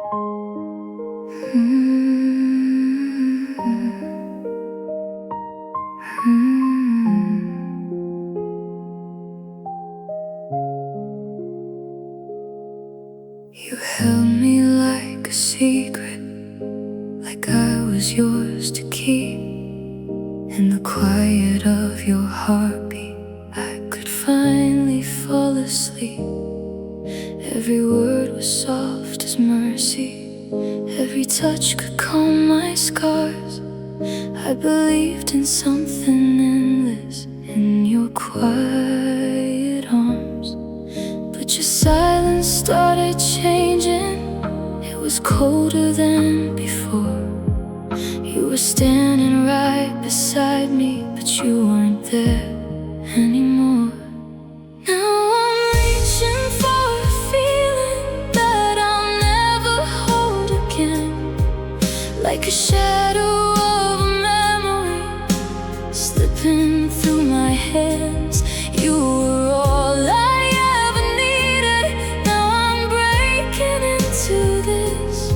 You held me like a secret, like I was yours to keep. In the quiet of your heartbeat, I could finally fall asleep. Every word was soft as mercy, every touch could calm my scars. I believed in something endless in your quiet arms. But your silence started changing, it was colder than before. You were standing right beside me, but you weren't there anymore. Now I'm reaching for a feeling that I'll never hold again, like a shadow of a memory slipping through my hands. You were all I ever needed. Now I'm breaking into this.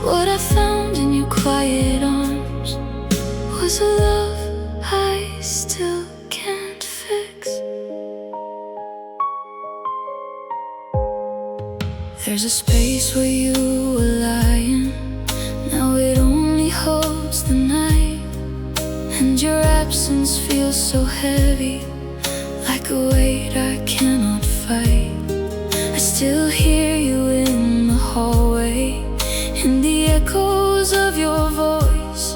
What I found in your quiet arms was a love I still can't fix. There's a space where you were lying, now it only holds the night. And your absence feels so heavy, like a weight I cannot fight. I still hear you in the hallway, in the echoes of your voice.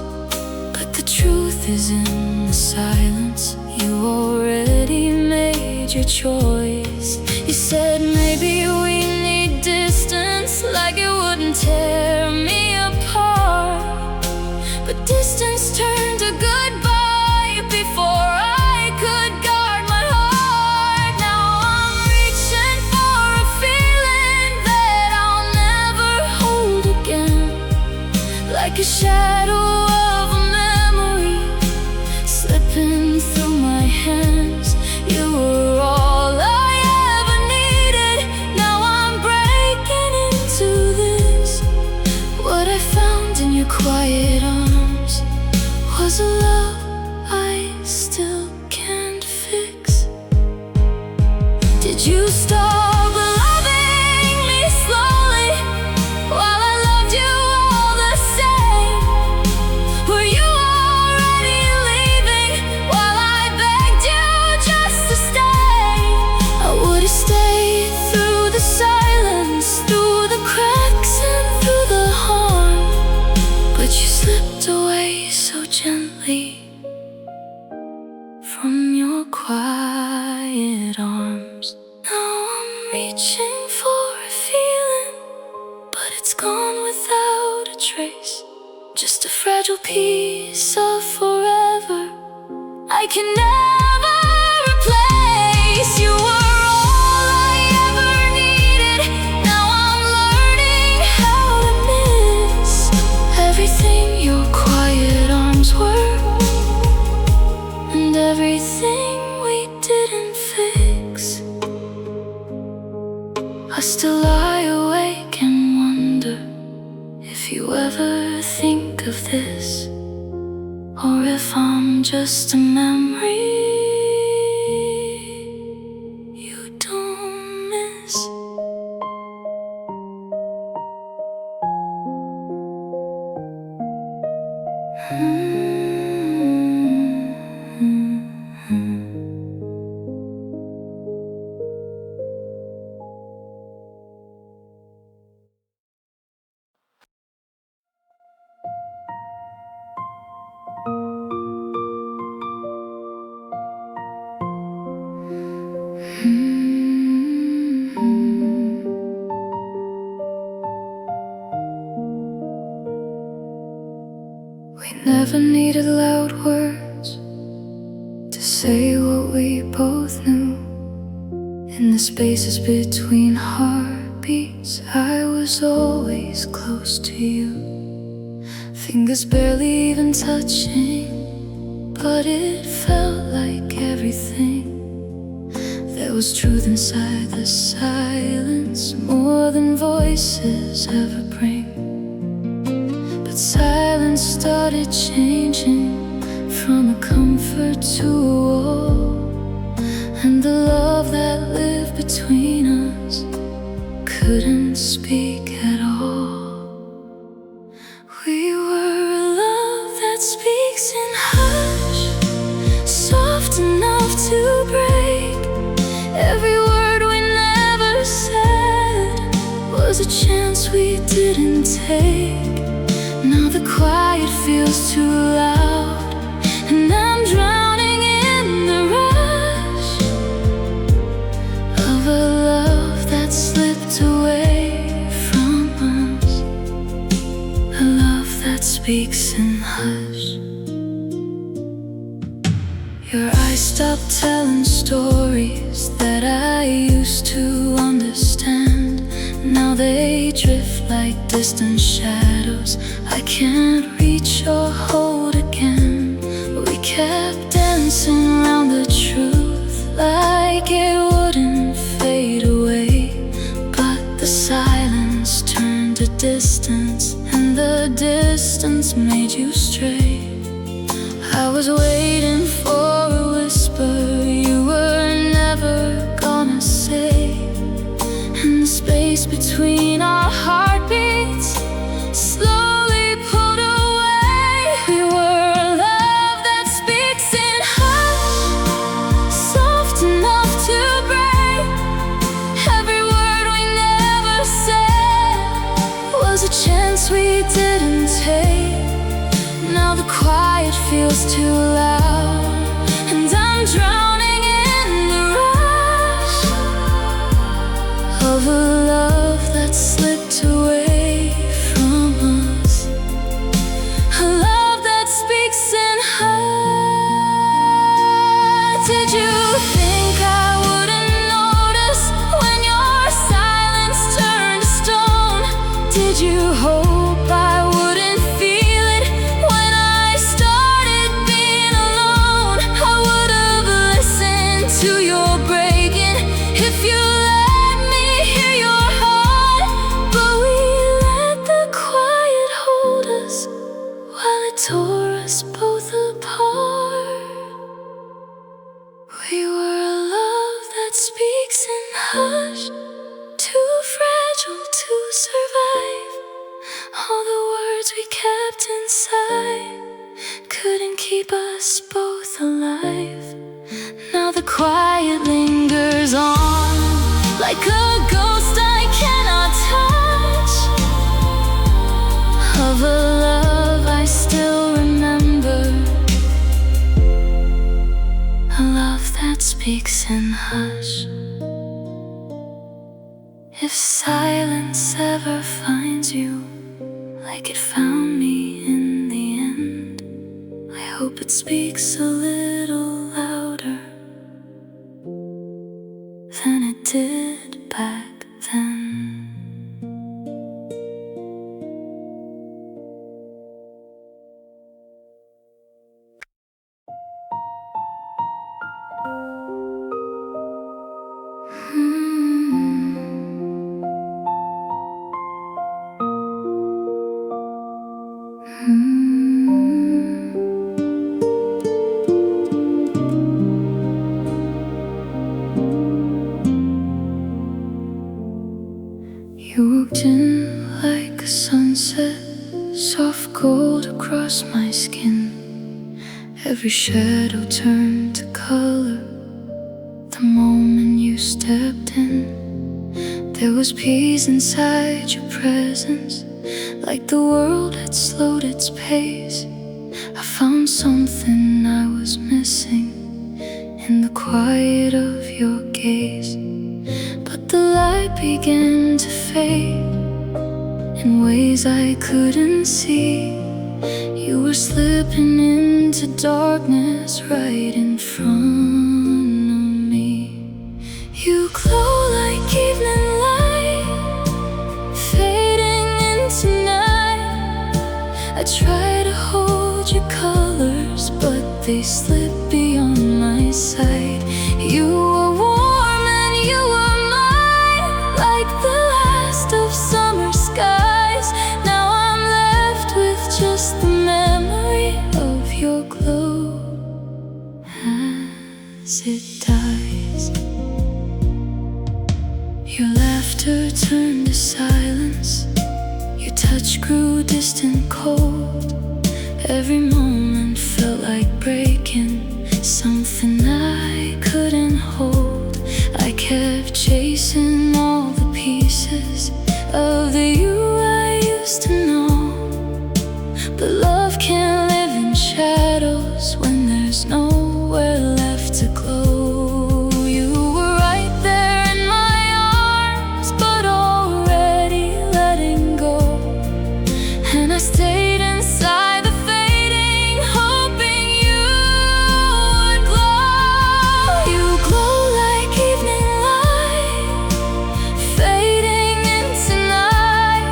But the truth is in the silence, you already made your choice. You said maybe we need distance, like it wouldn't tear me apart. But distance turned to goodbye before I could guard my heart. Now I'm reaching for a feeling that I'll never hold again, like a shadow of a memory slipping through my hands. You were all I ever needed. Now I'm breaking into this. What I found in your quiet arms was a love I still can't fix. Did you stop loving me slowly while I loved you all the same? Were you already leaving while I begged you just to stay? I would've stayed through the silence, through the cracks and through the harm. But you slipped away so gently from your quiet arms. Now I'm reaching for a feeling, but it's gone without a trace. Just a fragile piece of forever I can never replace. You were all I ever needed. Now I'm learning how to miss everything your quiet arms were, and everything we didn't fix. I still lie awake and wonder if you ever think of this, or if I'm just a memory you don't miss. We never needed loud words to say what we both knew. In the spaces between heartbeats, I was always close to you. Fingers barely even touching, but it felt like everything. There was truth inside the silence, more than voices ever bring. silence started changing from a comfort to a wall, and the love that lived between us couldn't speak at all. We were a love that speaks in hush, soft enough to break. Every word we never said was a chance we didn't take. Now the quiet feels too loud, and I'm drowning in the rush of a love that slipped away from us, a love that speaks in hush. Your eyes stopped telling stories that I used to understand. Now they drift like distant shadows I can't reach or hold again. We kept dancing around the truth like it wouldn't fade away, but the silence turned to distance, and the distance made you stray. I was waiting for a whisper you were never gonna say, and the space between our heartbeats slowly pulled away. We were a love that speaks in hush, soft enough to break. Every word we never said was a chance we didn't take. Now the quiet feels too loud, and I'm drowning in the rush of a love that slipped away from us, a love that speaks in hush. Did you think I wouldn't notice when your silence turned to stone? Did you hope I wouldn't feel it when I started being alone? I would have listened to your breaking if you let me hear your heart, but we let the quiet hold us while it tore us both apart. We were a love that speaks in hush, too fragile to survive. All the words we kept inside couldn't keep us both alive. Now the quiet lingers on like a ghost I cannot touch, of a love I still remember, a love that speaks in hush. If silence ever finds you like it found me in the end, I hope it speaks a little louder than it did back then. You walked in like a sunset, soft gold across my skin. Every shadow turned to color the moment you stepped in. There was peace inside your presence, like the world had slowed its pace. I found something I was missing in the quiet of your gaze. But the light began to fade in ways I couldn't see. You were slipping into darkness right in front of me. You glow like evening light, fading into night. I try to hold your colors, but they slip beyond my sight. You were warm and you were mine, like the last of summer skies. Now I'm left with Your laughter turned to silence. Your touch grew distant, cold. Every moment felt like breaking something I couldn't hold. I kept chasing all the pieces of the you I used to know. But love can't live in shadows when there's nowhere left to glow. You were right there in my arms, but already letting go. And I stayed inside the fading, hoping you would glow. You glow like evening light, fading into night.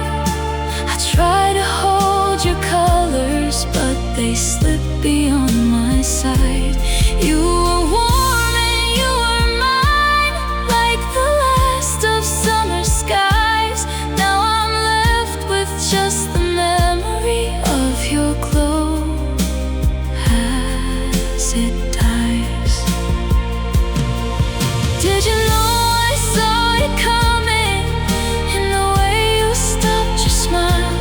I try to hold your colors, but they slip beyond my sight. You were warm and you were mine, like the last of summer skies. Now I'm left with just the memory of your glow as it dies. Did you know I saw it coming in the way you stopped your smile?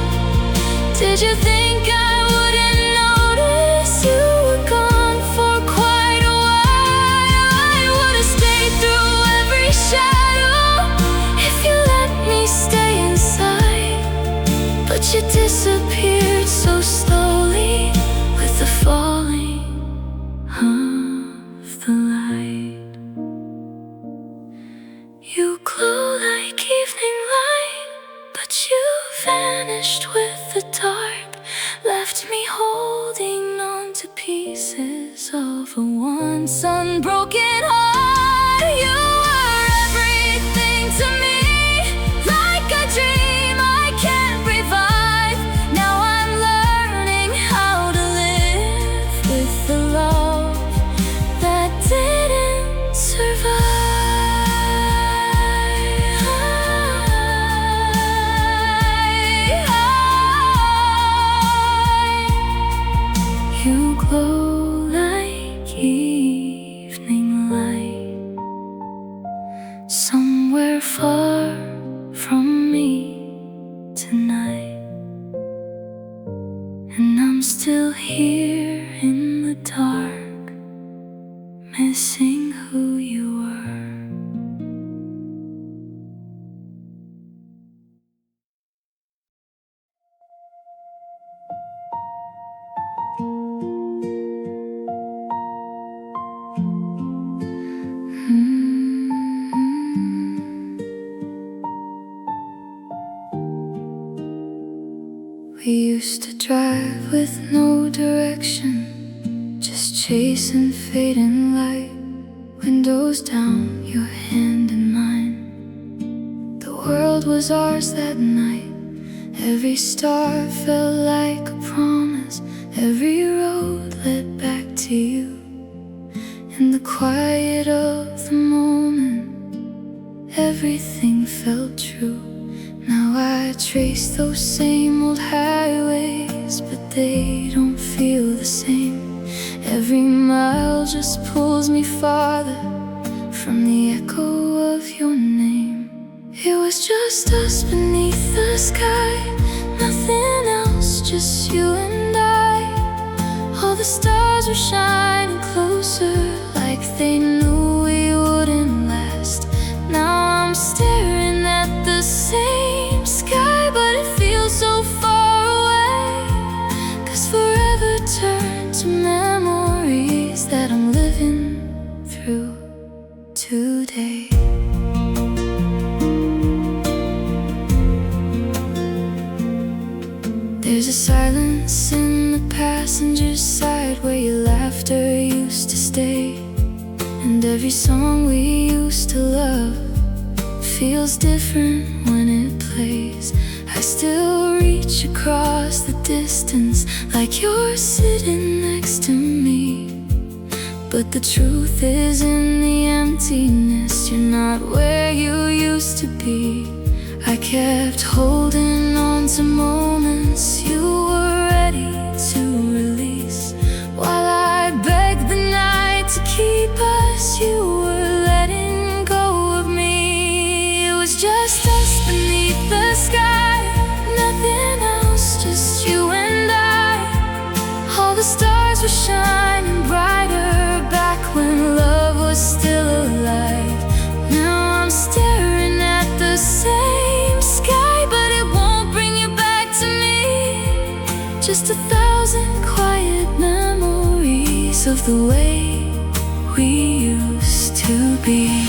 Did you think I wouldn't notice you were gone for quite a while? I would have stayed through every shadow if you let me stay inside. But you disappeared so slowly with the falling of the light. You glow like evening light, but you vanished with the dark. Left me holding on to pieces of a once unbroken heart. You were everything to me, like a dream I can't revive. Now I'm learning how to live with the love that didn't survive. You glow like evening light, somewhere far from me tonight. And I'm still here in the dark, missing who you were. We used to drive with no direction, just chasing fading light. Windows down, your hand in mine. The world was ours that night. Every star felt like a promise. Every road led back to you. In the quiet of the moment, everything felt true. Now I trace those same old highways, but they don't feel the same. Every mile just pulls me farther from the echo of your name. It was just us beneath the sky, nothing else, just you and I. All the stars were shining closer, like they knew we wouldn't last. Now I'm staring at the same sky, but it feels so far away. 'Cause forever turned to memories that I'm living through today. There's a silence in the passenger side where your laughter used to stay. And every song we used to love feels different when it plays. I still reach across the distance like you're sitting next to me. But the truth is in the emptiness, you're not where you used to be. I kept holding on to moments you were ready to release. While I begged the night to keep us, you were letting go of me. It was just 1,000 quiet memories of the way we used to be.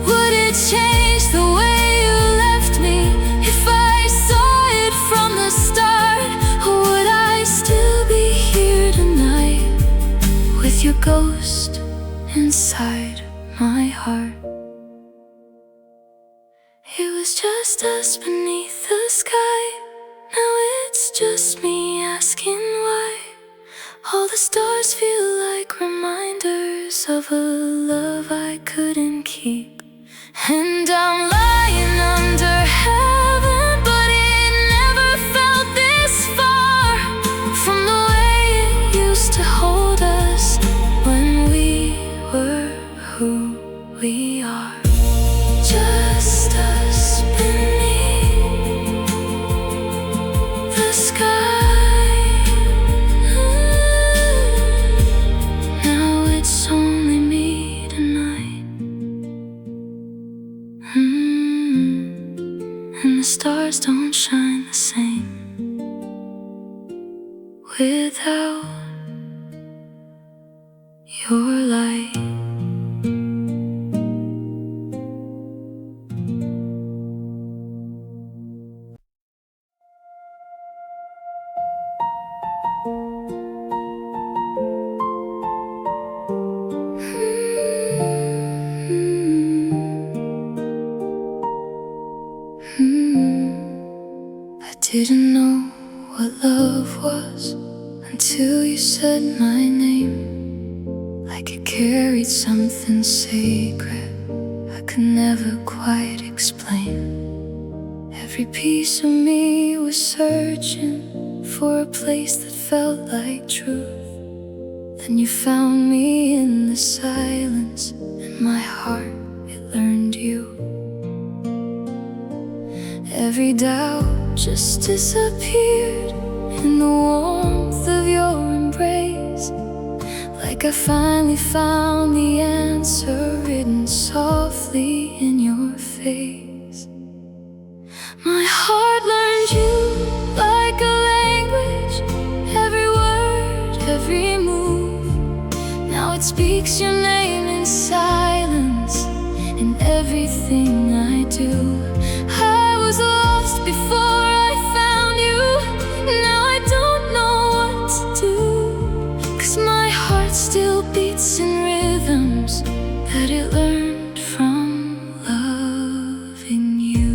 Would it change the way you left me if I saw it from the start? Or would I still be here tonight with your ghost inside my heart? It was just us beneath the sky. Now it's just me asking why. All the stars feel like reminders of a love I couldn't keep. And I'm lying under heaven, but it never felt this far from the way it used to hold us when we were who we are. Just us beneath the sky. Now it's only me tonight. And the stars don't shine the same without your light. I didn't know what love was until you said my name. Like it carried something sacred I could never quite explain. Every piece of me was searching for a place that felt like truth. Then you found me in the silence, and my heart, it learned you. Every doubt just disappeared in the warmth of your embrace. Like I finally found the answer written softly in your face. My heart learned you like a language, every word, every move. Now it speaks your name in silence in everything I do. I was lost before I found you. Now I don't know what to do, 'cause my heart still beats in rhythms that it learned from loving you.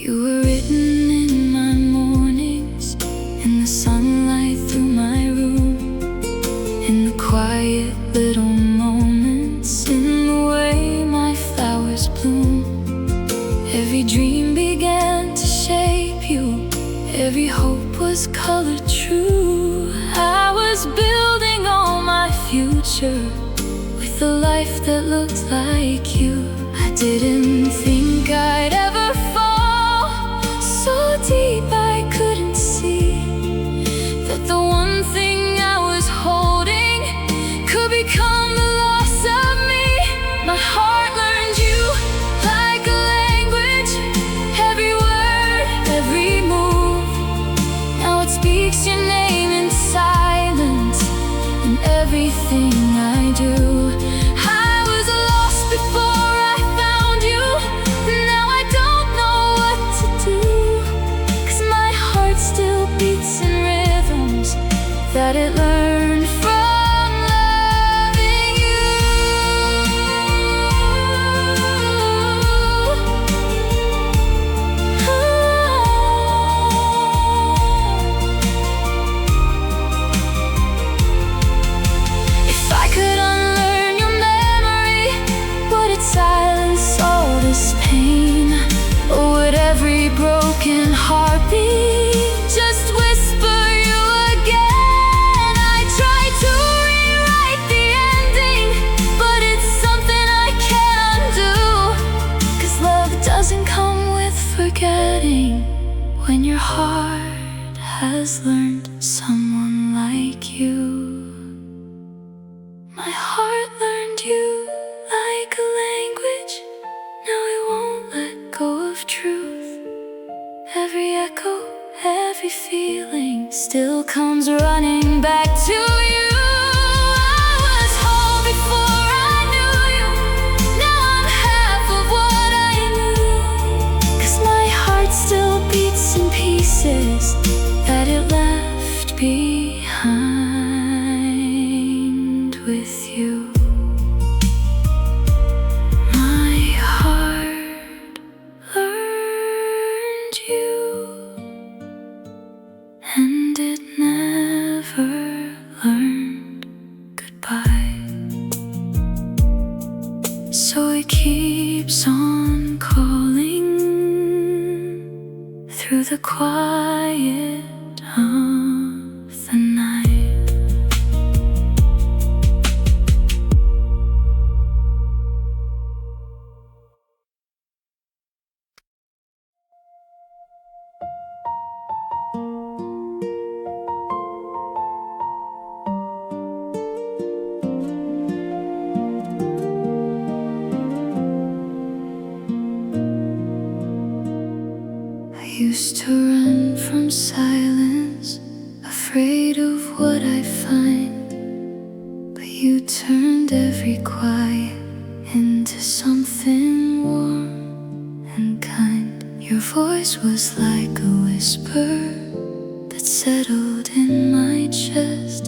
You were written in my mornings, in the sunlight through my room, in the quiet little moments, in the way my flowers bloom. Every dream began to shape you, every hope was colored true. I was building all my future with a life that looked like you. I didn't think I'd ever fall so deep I couldn't see that the one thing I was holding could become the loss of me. My heart learned you like a language, every word, every move. Now it speaks your name in silence in everything I do. I was lost before I found you. Now I don't know what to do, 'cause my heart still beats in rhythms that it learned from loving you. If I could unlearn your memory, would it silence all this pain? Or would every broken heartbeat just whisper you again? heart has learned someone like you. My heart learned you like a language. Now it won't let go of truth. Every echo, every feeling still comes running back to you. I was whole before I knew you. Now I'm half of what I knew. 'Cause my heart still beats in pieces that it left behind with you. My heart learned you, and it never learned goodbye. So it keeps on calling through the quiet of the night. I used to run from silence, afraid of what I'd find. But you turned every quiet into something warm and kind. Your voice was like a whisper that settled in my chest.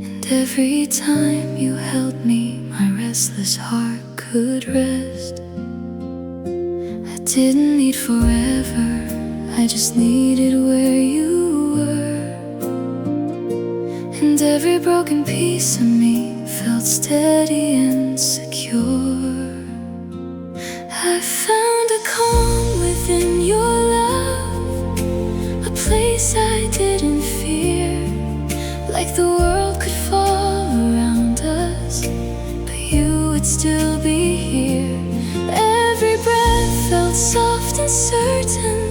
And every time you held me, my restless heart could rest. I didn't need forever, I just needed where you were. And every broken piece of me felt steady and secure. I found a calm within your love, a place I didn't fear. Like the world could fall around us, but you would still be here. Every breath felt soft and certain,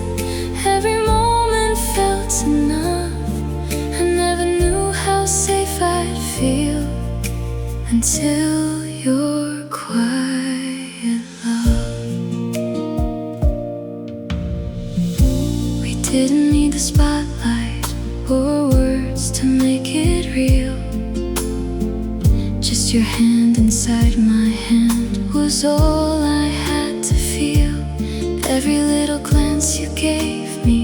every moment felt enough. I never knew how safe I'd feel until your quiet love. We didn't need the spotlight or words to make it real. Just your hand inside my hand was all I had to feel. Every little glance you gave me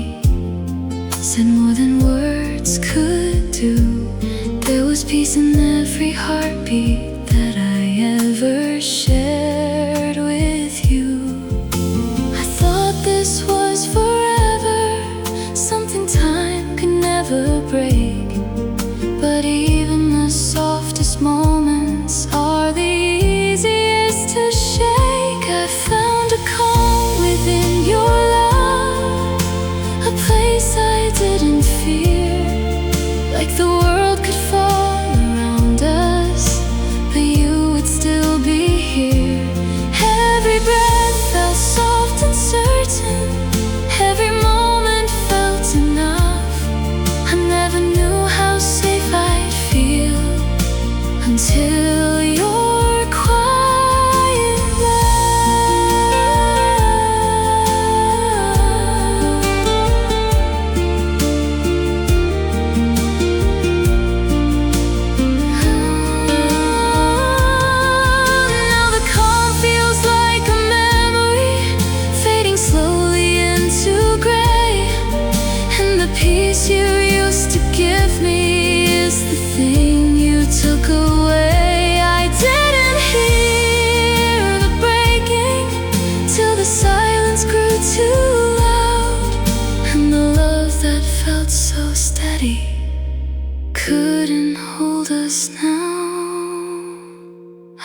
said more than words could do. There was peace in every heartbeat that I ever shared with you. I thought this was forever, something time could never break. But even the softest moments are the easiest to shake. I found a calm within your love, a place I didn't fear. Like the world could fall around us, but you would still be here. Every breath felt soft and certain, every moment felt enough. I never knew how safe I'd feel until your quiet Now the calm feels like a memory, fading slowly into gray. And the peace you used to give me is the thing you took away. I didn't hear the breaking till the silence grew too loud. And the love that felt so steady couldn't hold us now.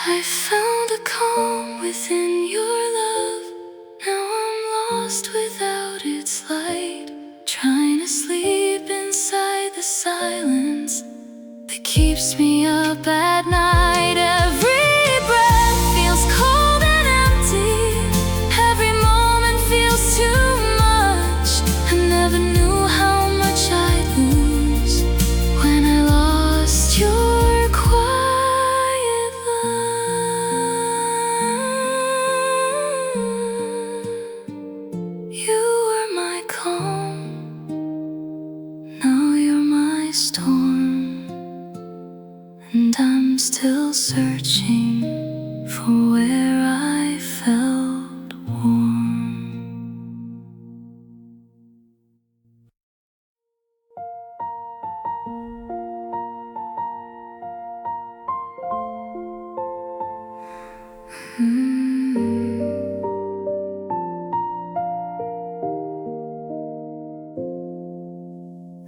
I found a calm within your love. Now I'm lost without its light, trying to sleep inside the silence that keeps me up at night. Every breath feels cold and empty, every moment feels too much. I never never knew how much I'd lose when I lost your quiet love. You were my calm, now you're my storm, and I'm still searching for where I felt warm.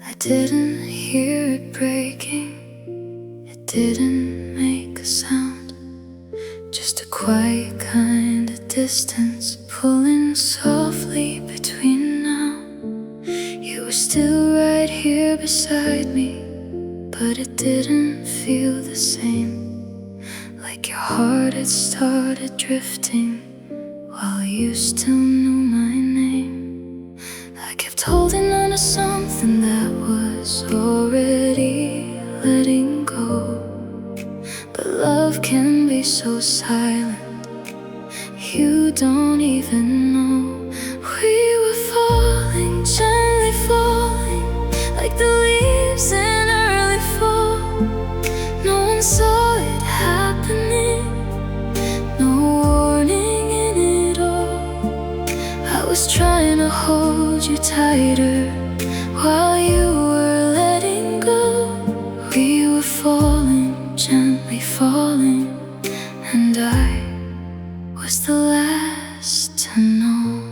I didn't hear it breaking, it didn't make a sound, just a quiet kind of distance pulling softly between now. You were still right here beside me, but it didn't feel the same, like your heart had started drifting while you still knew my name. I kept holding on to something that was already letting go, but love can be so silent, you don't even know. We were falling, gently falling, like the leaves in early fall. No one saw it happening, no warning in it all. I was trying to hold you tighter while you were letting go. We were falling, gently falling, and I was the last to know.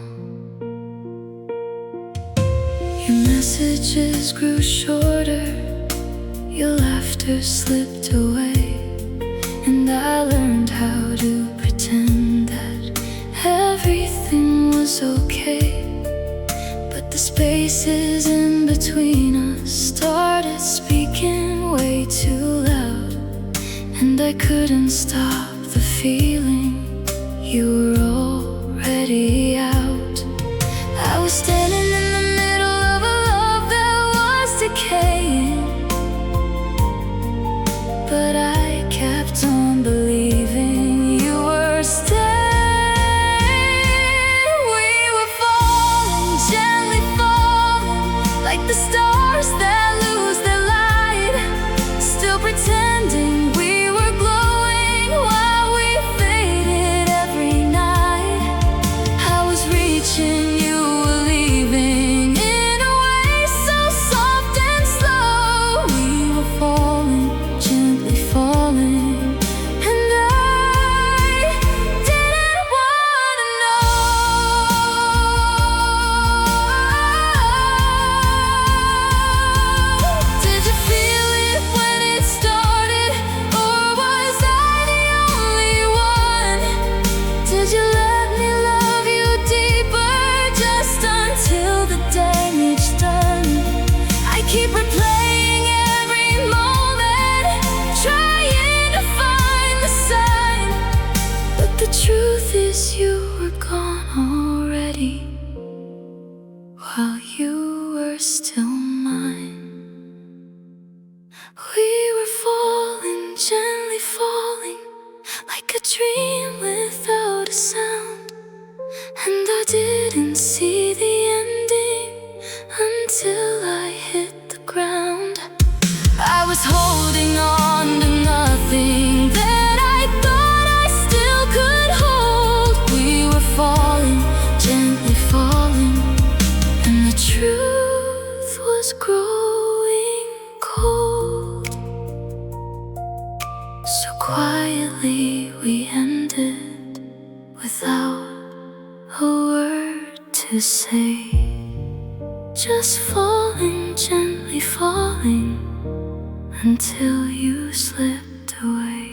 Your messages grew shorter, your laughter slipped away, and I learned how to pretend that everything was okay. But the spaces in between us started speaking way too loud, and I couldn't stop the feeling. You were already out. I was standing in the middle of a love that was decaying, but I kept on believing you were staying. We were falling, gently falling, like the stars that lose their light, still pretending we were glowing while we faded every night. I was reaching, you were leaving in a way so soft and slow. We were falling, gently falling, and I didn't wanna know. Did you feel it when it started, or was I the only one? Did you let me love you deeper just until the damage done? I keep replaying every moment, trying to find the sign, but the truth is you were gone already while you were still mine. We were falling, gently falling, like a dream without a sound, and I didn't see the ending until I hit the ground. I was holding on to nothing that I thought I still could hold. We were falling, gently falling, and the truth was growing cold. So quietly we ended, without a word to say, just falling, gently falling, until you slipped away.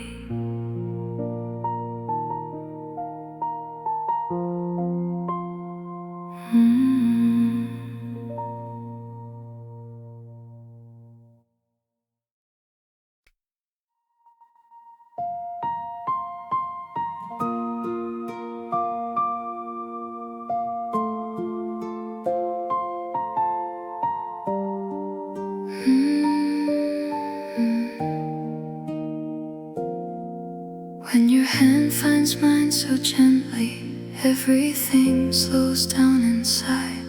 so gently, everything slows down inside.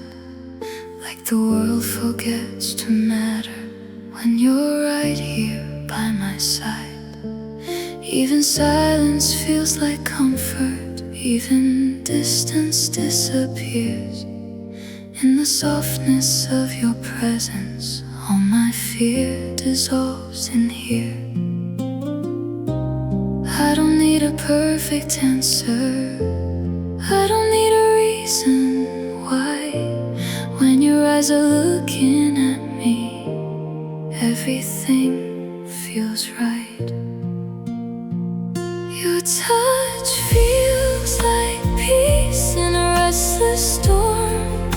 Like the world forgets to matter when you're right here by my side. Even silence feels like comfort, even distance disappears. In the softness of your presence, all my fear dissolves in here. I don't need a perfect answer, I don't need a reason why. When your eyes are looking at me, everything feels right. Your touch feels like peace in a restless storm,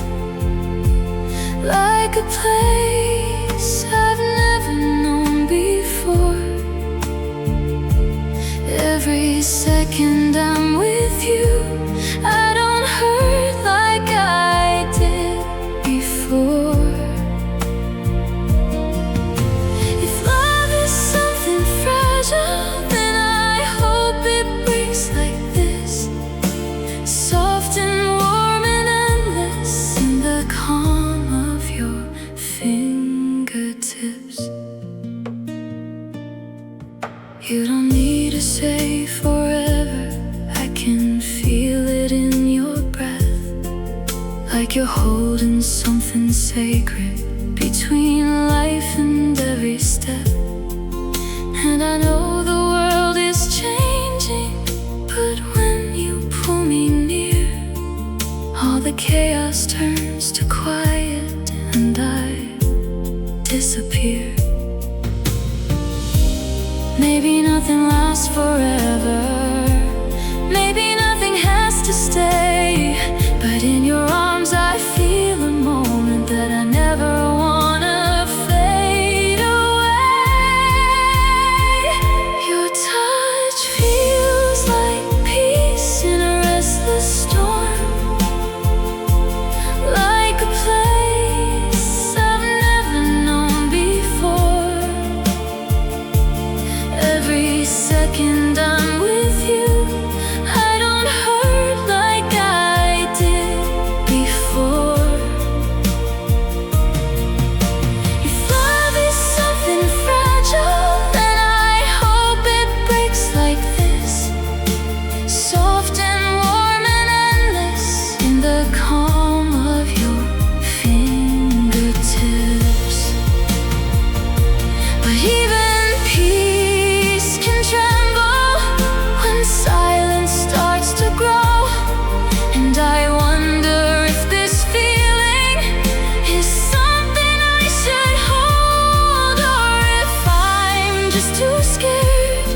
like a place I've never known before. Every second I'm with you, I don't hurt like I did before. If love is something fragile, then I hope it breaks like this, soft and warm and endless in the calm of your fingertips. You don't need to say forever, I can feel it in your breath. Like you're holding something sacred between life and every step. And I know the world is changing, but when you pull me near, all the chaos turns to quiet and I disappear. Maybe nothing lasts forever, maybe nothing has to stay, but in your arms I feel a moment that I never wanna fade away. Your touch feels like peace in a restless storm, like a place I've never known before. Every second I'm with you, I don't hurt like I did before. If love is something fragile, then I hope it breaks like this, soft and warm and endless in the calm of your fingertips. But even peace can tremble when silence starts to grow, and I wonder if this feeling is something I should hold, or if I'm just too scared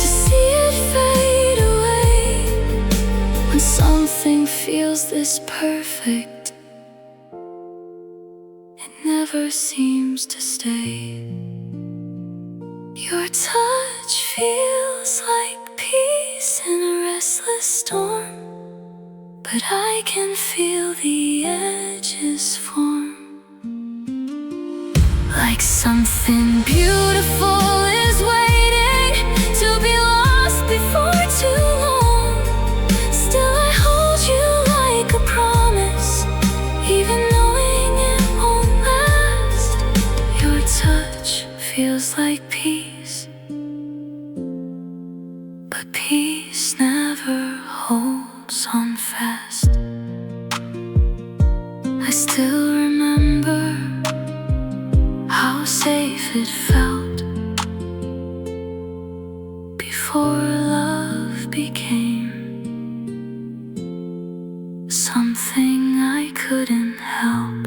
to see it fade away. When something feels this perfect, it never seems to stay. Your touch feels like peace in a restless storm, but I can feel the edges form. Like something beautiful is waiting to be lost before too long. Still I hold you like a promise, even knowing it won't last. Your touch feels like peace, but peace never holds on fast. I still remember how safe it felt before love became something I couldn't help.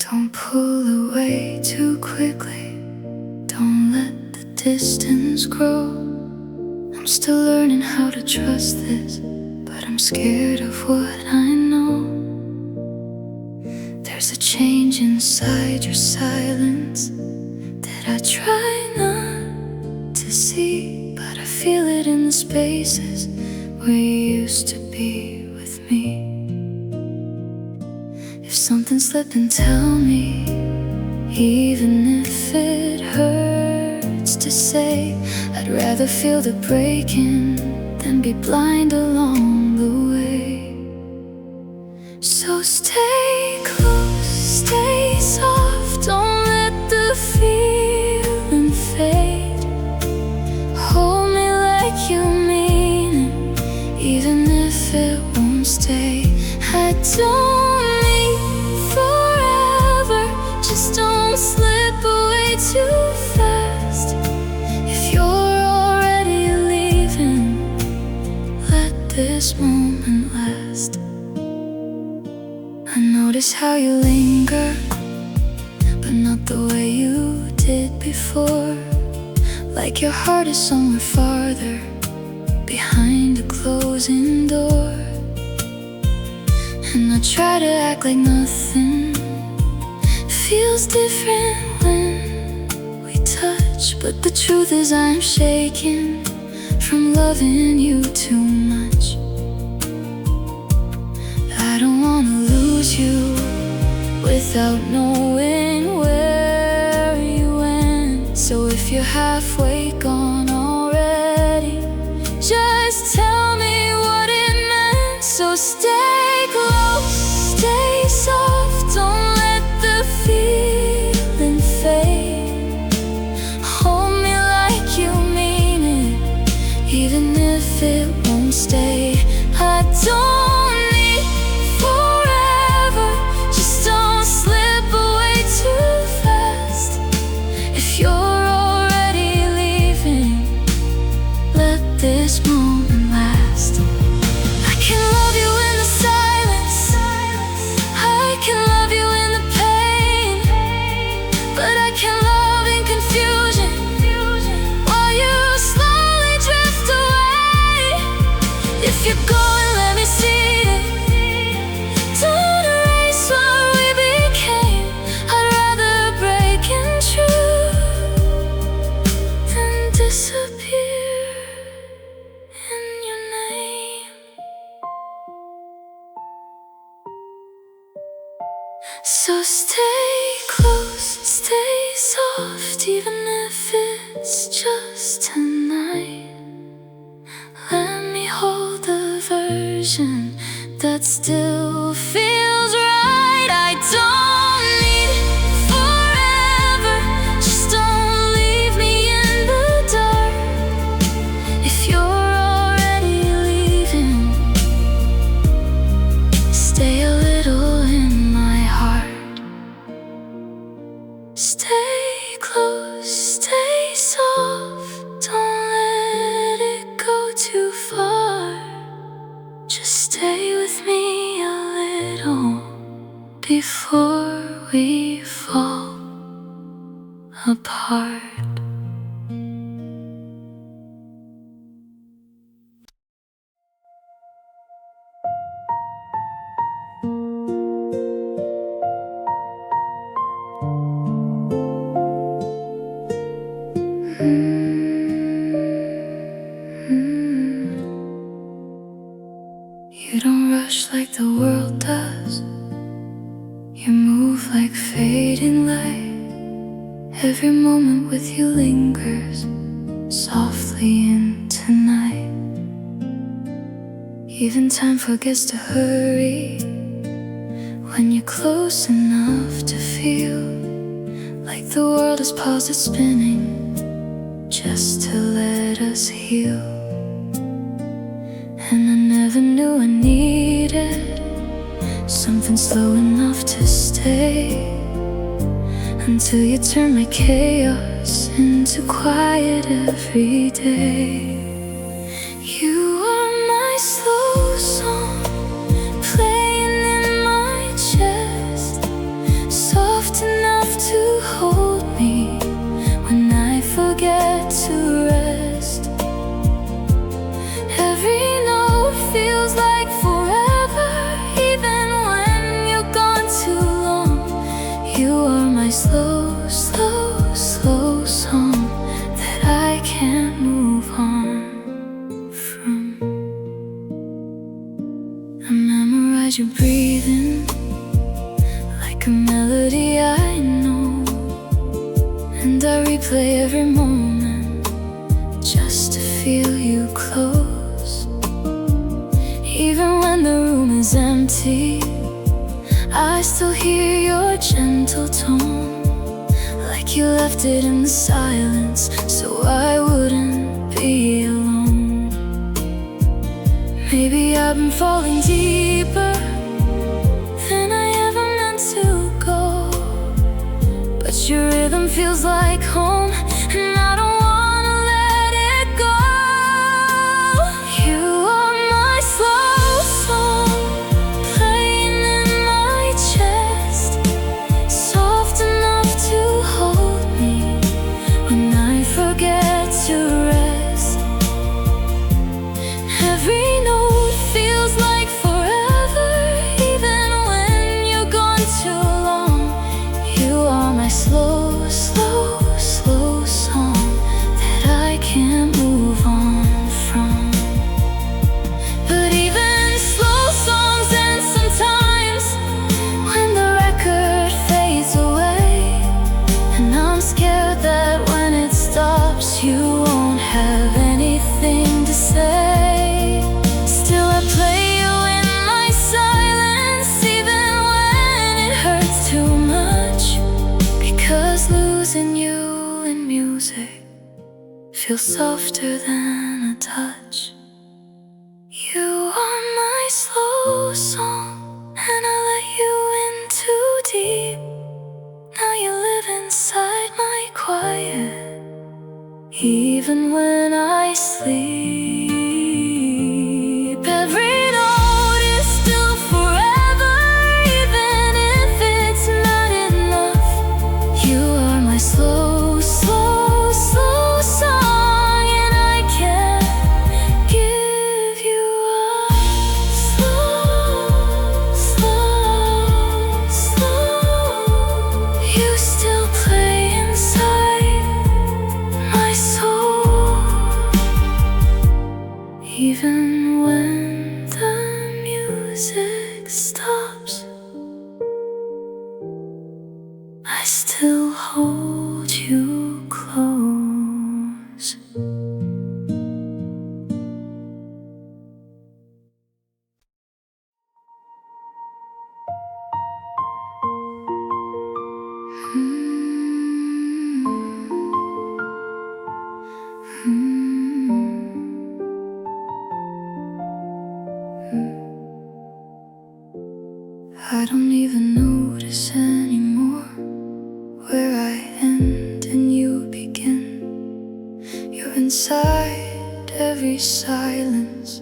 Don't pull away too quickly, don't let the distance grow. I'm still learning how to trust this, but I'm scared of what I know. There's a change inside your silence that I try not to see, but I feel it in the spaces where you used to be with me. If something slipped, and tell me, even if it hurts to say. I'd rather feel the breaking than be blind along the way. So stay close, stay soft, don't let the feeling fade. Hold me like you mean it, even if it won't stay. I don't need forever, just don't slip away too fast. If you're already leaving, let this moment last. I notice how you linger, but not the way you did before. Like your heart is somewhere farther, behind a closing door. And I try to act like nothing feels different when we touch, but the truth is I'm shaking from loving you too much. I don't wanna lose you without knowing where you went. So if you're halfway gone already, just tell me what it meant. So stay close, stay soft, don't let the feeling fade. Hold me like you mean it, even if it won't stay. I don't need forever, just don't slip away too fast. If you're already leaving, let this moment last. I can love you in the silence, I can love you in the pain, but I can't love in confusion while you slowly drift away. If you're going, let me see it. Don't erase what we became. I'd rather break in truth than disappear in your name. So stay close, stay soft, even if it's just tonight. Let me hold the version that still feels right. I don't need forever, just don't leave me in the dark. If you're already leaving, stay a little in my heart. Stay close, stay soft, don't let it go too far. Just stay with me a little before we fall apart. You don't rush like the world does, you move like fading light. Every moment with you lingers softly into night. Even time forgets to hurry when you're close enough to feel like the world has paused its spinning just to let us heal. And I never knew I needed something slow enough to stay, until you turn my chaos into quiet every day. You are my slow song, playing in my chest, soft enough to hold me when I forget to rest. Every note feels like forever, even when you're gone too long. Visualize you breathing like a melody I know, and I replay every moment just to feel you close. Even when the room is empty, I still hear your gentle tone, like you left it in the silence so I wouldn't be alone. Maybe I've been falling deeper than I ever meant to go, but your rhythm feels like home, and I don't wanna let it go. You are my slow song, playing in my chest, soft enough to hold me when I forget to rest. Every note feels like forever, even when you're gone too long. You are my slow, slow, slow song that I can't move on from. But even slow songs end sometimes when the record fades away, and I'm scared that when it stops you won't have anything to say. Still I play you in my silence, even when it hurts too much, because losing you in music feels softer than a touch. You are my slow song, and I let you in too deep. Now you live inside my quiet, even when I sleep. Every note is still forever, even if it's not enough. You are my slow, slow, slow song, and I can't give you up. Slow, slow, slow. You still play inside my soul, even when the music stops. I still hold you close. I don't even notice anymore where I end and you begin. You're inside every silence,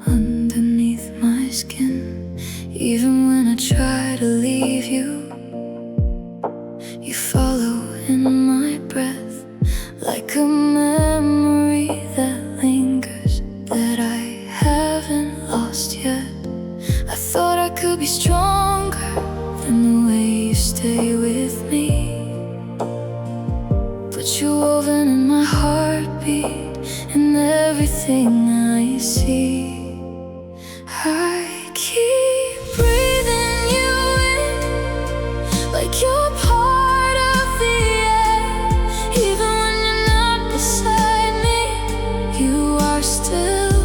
underneath my skin. Even when I try to leave you, you follow in my breath, like a memory that lingers, that I haven't lost yet. I thought I could be stronger than the way you stay with me, but you're woven in my heartbeat and everything I see. I keep breathing you in like you're part of the air. Even when you're not beside me, you are still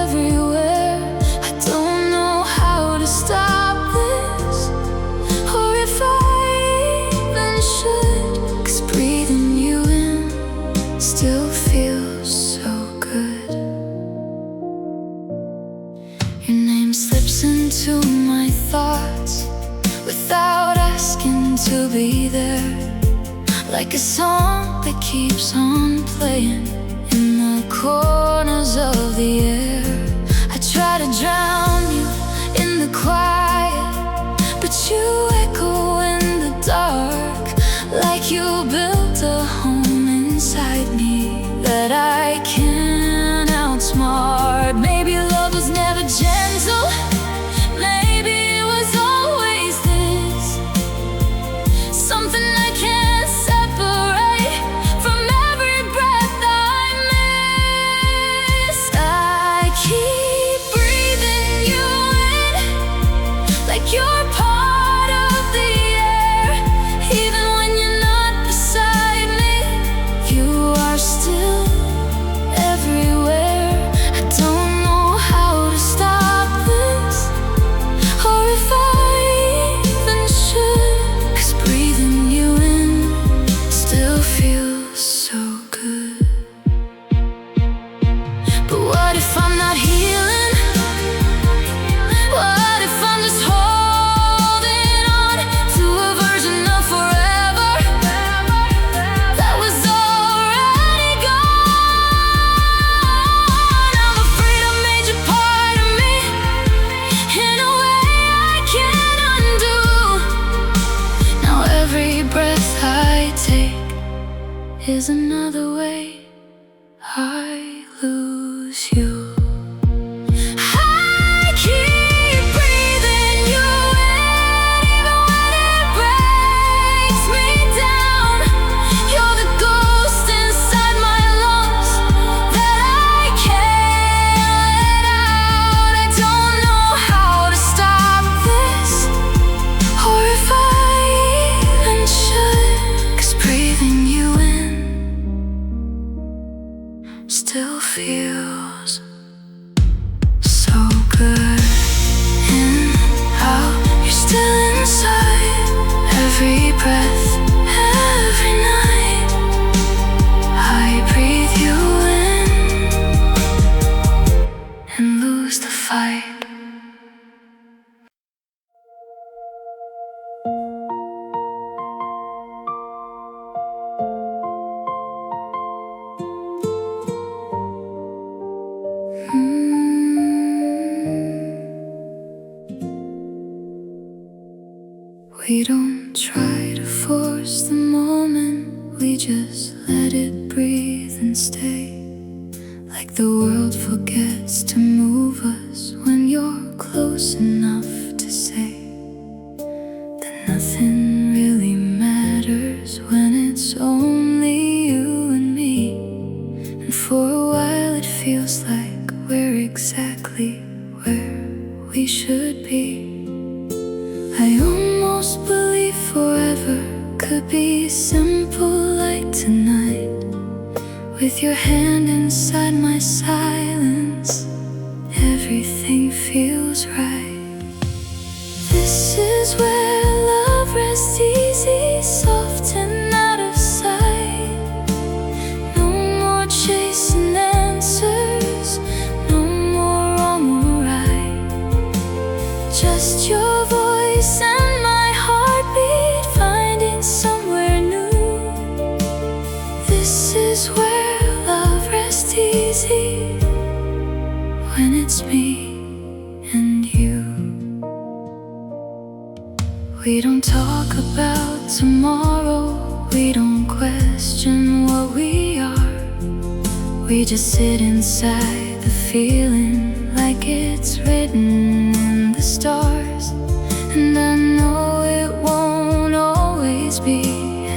everywhere. I don't know how to stop this, or if I even should, 'cause breathing you in still feels so good. Your name slips into my thoughts without asking to be there, like a song that keeps on playing in the corners of the air. I try to drown you in the quiet, but you echo in the dark, like you built a home inside me that I can't outsmart. Maybe love was never gentle, maybe it was always this, something I can't separate from every breath I miss. I is another way I lose you. I keep breathing you in, even when it breaks me down. You're the ghost inside my lungs that I can't let out. I don't know how to stop this, or if I even should, 'cause breathing you in still feels so good. In, out, you're still inside. Every breath, every night, I breathe you in and lose the fight. We don't try to force the moment, we just let it breathe and stay. Like the world forgets to move us when you're close enough to say that nothing really matters when it's only you and me. And for a while it feels like we're exactly where we should be. I almost believe forever could be simple like tonight, with your hand inside my silence. Everything feels right. This is where love rests easy, soft and out of sight. No more chasing answers, no more wrong or right. Just your voice and my heartbeat finding somewhere new. This is where love rests easy, when it's me and you. We don't talk about tomorrow, we don't question what we are. We just sit inside the feeling like it's written in the stars. And I know it won't always be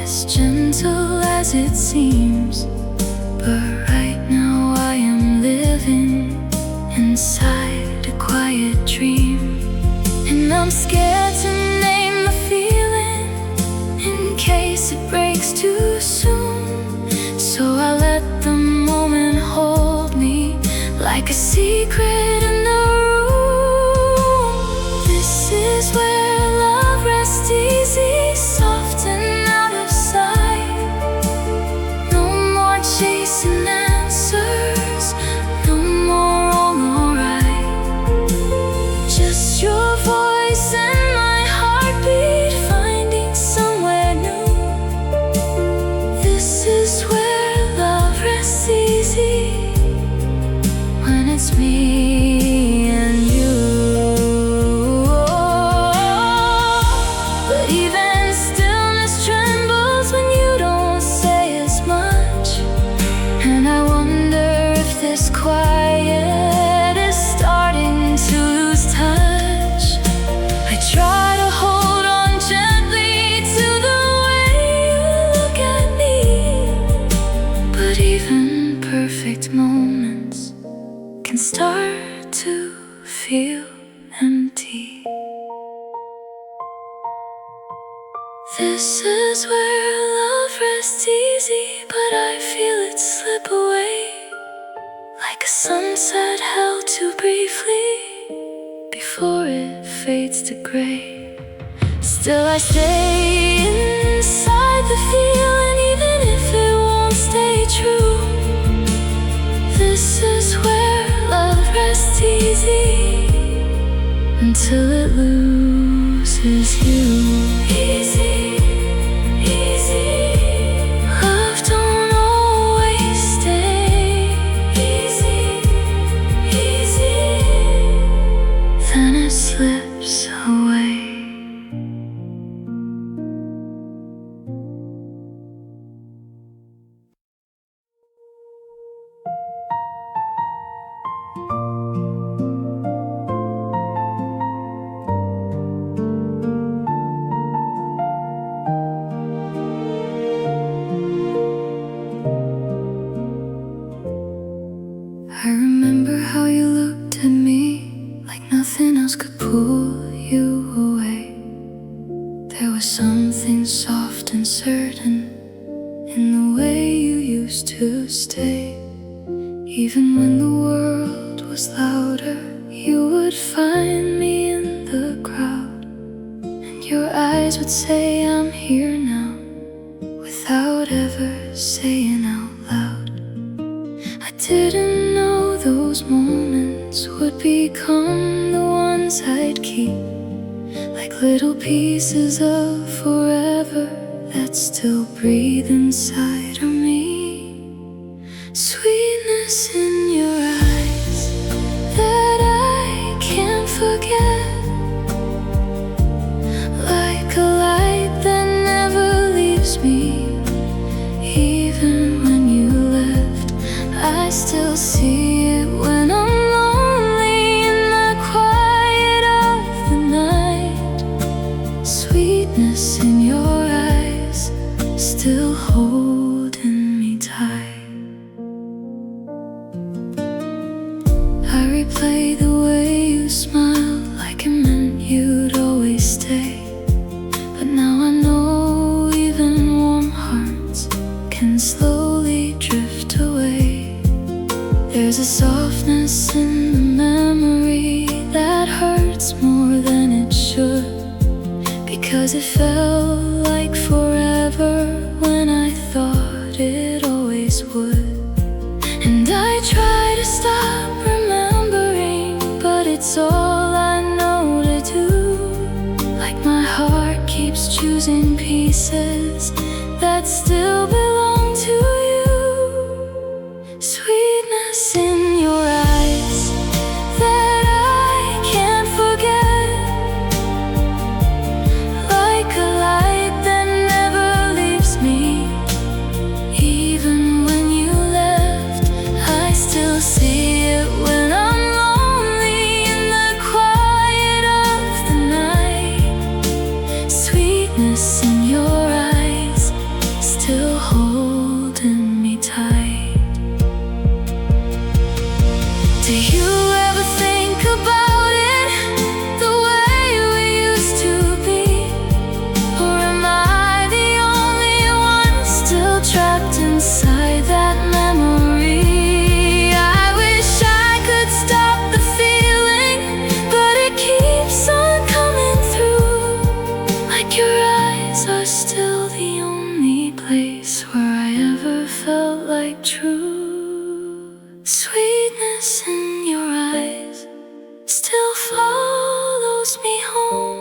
as gentle as it seems, but right now I am living inside a quiet dream. And I'm scared to name the feeling in case it breaks too soon. So I let the moment hold me like a secret in the room. This is where love rests easy, soft and out of sight. No more chasing answers, no more wrong or right. Just your voice and my heartbeat finding somewhere new. This is where love rests easy, when it's me and you. But even stillness trembles when you don't say as much. And I wonder if this quiet is starting to lose touch. I try to hold on gently to the way you look at me, but even perfect moments can start to feel empty. This is where love rests easy, but I feel it slip away, like a sunset held too briefly before it fades to gray. Still I stay inside the feeling, even if it won't stay true. This is where love rests easy, until it loses you. Easy, easy. Love don't always stay easy, easy. Then it slips away. Even when the world was louder, you would find me in the crowd, and your eyes would say, I'm here now, without ever saying out loud. I didn't know those moments would become the ones I'd keep, like little pieces of forever that still breathe inside of me. Sweetness in your eyes that I can't forget, like a light that never leaves me. Even when you left, I still see it when I'm lonely in the quiet of the night. Sweetness in your eyes still holding me tight. I replay the way you smiled, like it meant you'd always stay. But now I know even warm hearts can slowly drift away. There's a softness in the memory that hurts more than it should, because it felt like forever when I thought it always would. And I try to stop remembering, but it's all I know to do. Like my heart keeps choosing pieces that still belong to you. Sweetness in your eyes that I can't forget, like a light that never leaves me. Even when you left, I still see it when I'm lonely in the quiet of the night. Sweetness in your eyes still holding me tight. Do you ever think about it, the way we used to be? Or am I the only one still trapped inside that memory? I wish I could stop the feeling, but it keeps on coming through. Like your eyes are still the only place where I ever felt like true. Sweetness in your eyes still follows me home.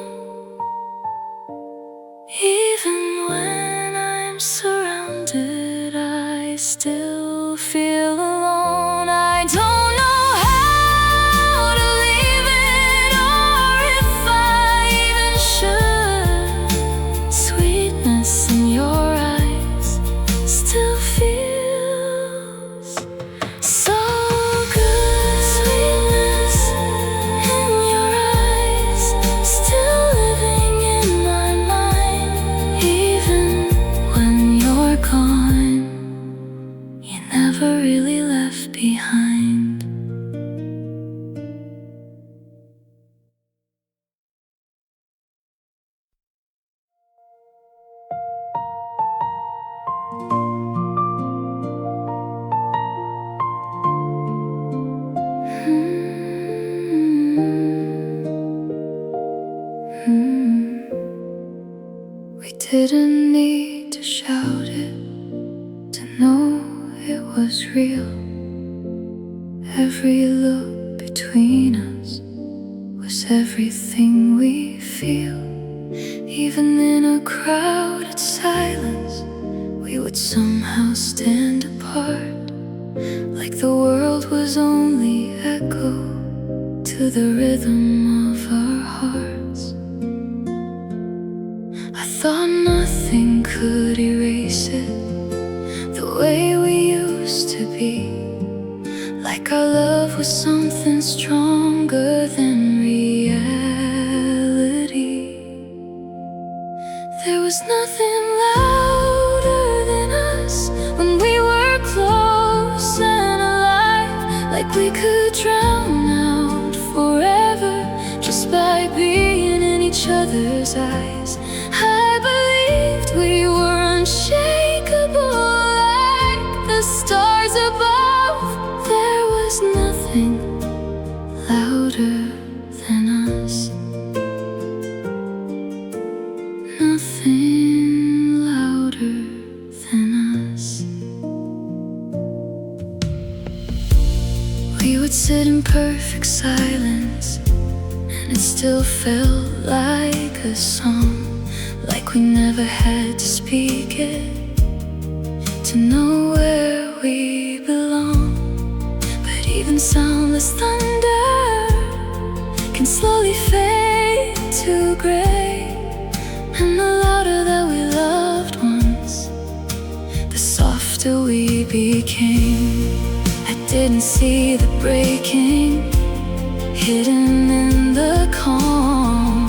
Even when I'm surrounded, I still feel alone. I don't know how to leave it, or if I even should. Sweetness in your eyes still feels so good. Sweetness in your eyes still living in my mind. Even when you're gone, you never really left behind. We didn't need to shout it to know it was real. Every look between us was everything we feel. Even in a crowded silence, we would somehow stand apart, like the world was only echo to the rhythm of our hearts. I thought nothing could erase it, the way we used to be, like our love was something stronger than reality. There was nothing louder than us when we were close and alive, like we could drown out forever just by being in each other's eyes. I believed we were unshakable, like the stars above. There was nothing louder than us. Nothing louder than us. We would sit in perfect silence, and it still felt like a song, like we never had to speak it to know where we belong. But even soundless thunder can slowly fade to gray, and the louder that we loved once, the softer we became. I didn't see the breaking hidden in the calm,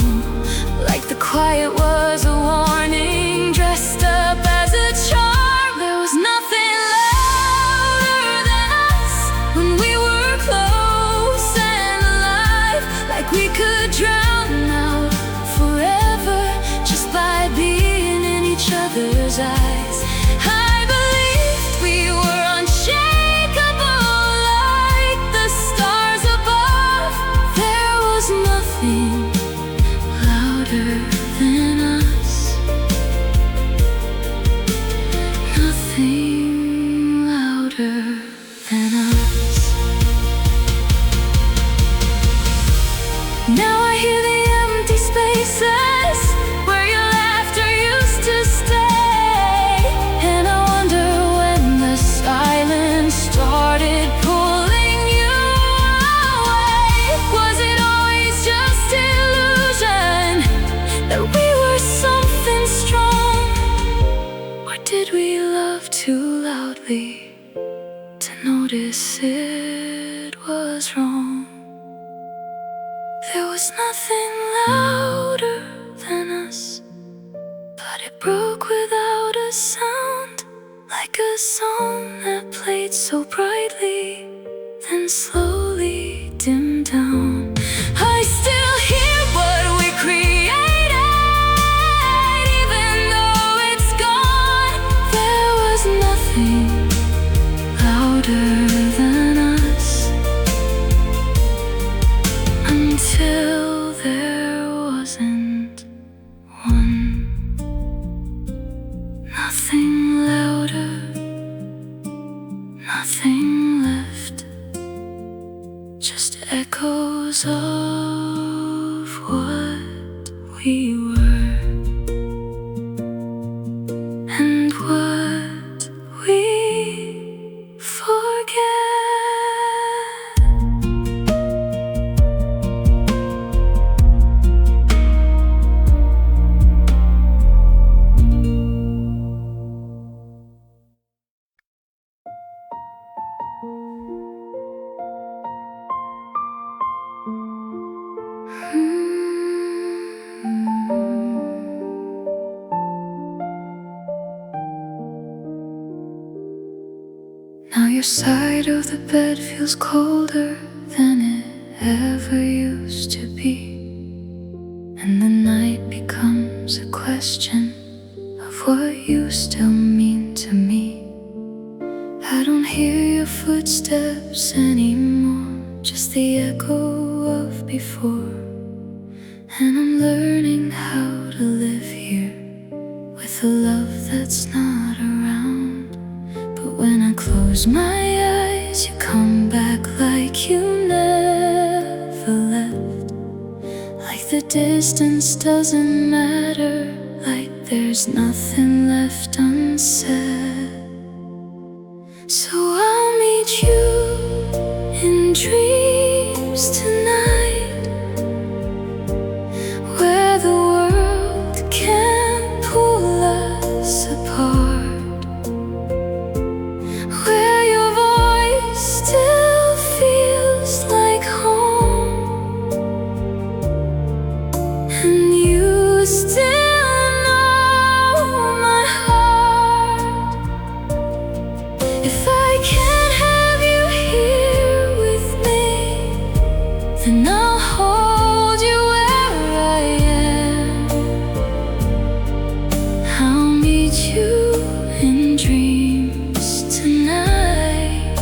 like the quiet was a warning dressed up as a charm. There was nothing louder than us when we were close and alive, like we could drown out forever just by being in each other's eyes. I believed we were unshakable like the stars above. There was nothing louder than us. Nothing louder than us. Now I hear the empty spaces where your laughter used to stay, and I wonder when the silence started pulling you away. Was it always just illusion that we were something strong, or did we love too loudly to notice it was wrong? There was nothing louder than us, but it broke without a sound, like a song that played so brightly, then slowly dimmed down. I still hear what we created, even though it's gone. There was nothing louder than us, until there wasn't one. Nothing louder, nothing left, just echoes of what we were and what we forget. Now your side of the bed feels colder than it ever used to be, and the night becomes a question of what you still mean to me. I don't hear your footsteps anymore, just the echo of before. And I'm learning how to live here with a love that's not around. But when I close my eyes, you come back like you never left, like the distance doesn't matter, like there's nothing left unsaid. So I'll meet you in dreams tonight, where the world can't pull us apart, where your voice still feels like home, and you still know my heart. If I can't have you here with me, then I'll hold you where I am. I'll meet you in dreams tonight,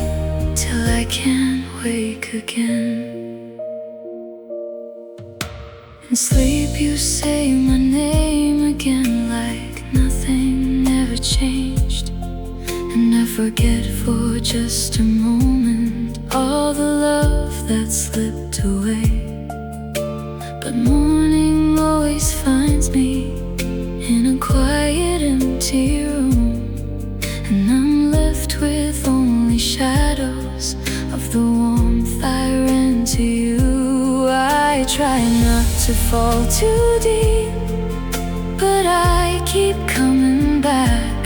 till I can't wake again. In sleep you say my name again, like nothing ever changed. And I forget for just a moment all the love that slipped away. But morning always finds me in a quiet, empty room, and I'm left with only shadows of the warmth I ran to you. I try not to fall too deep, but I keep coming back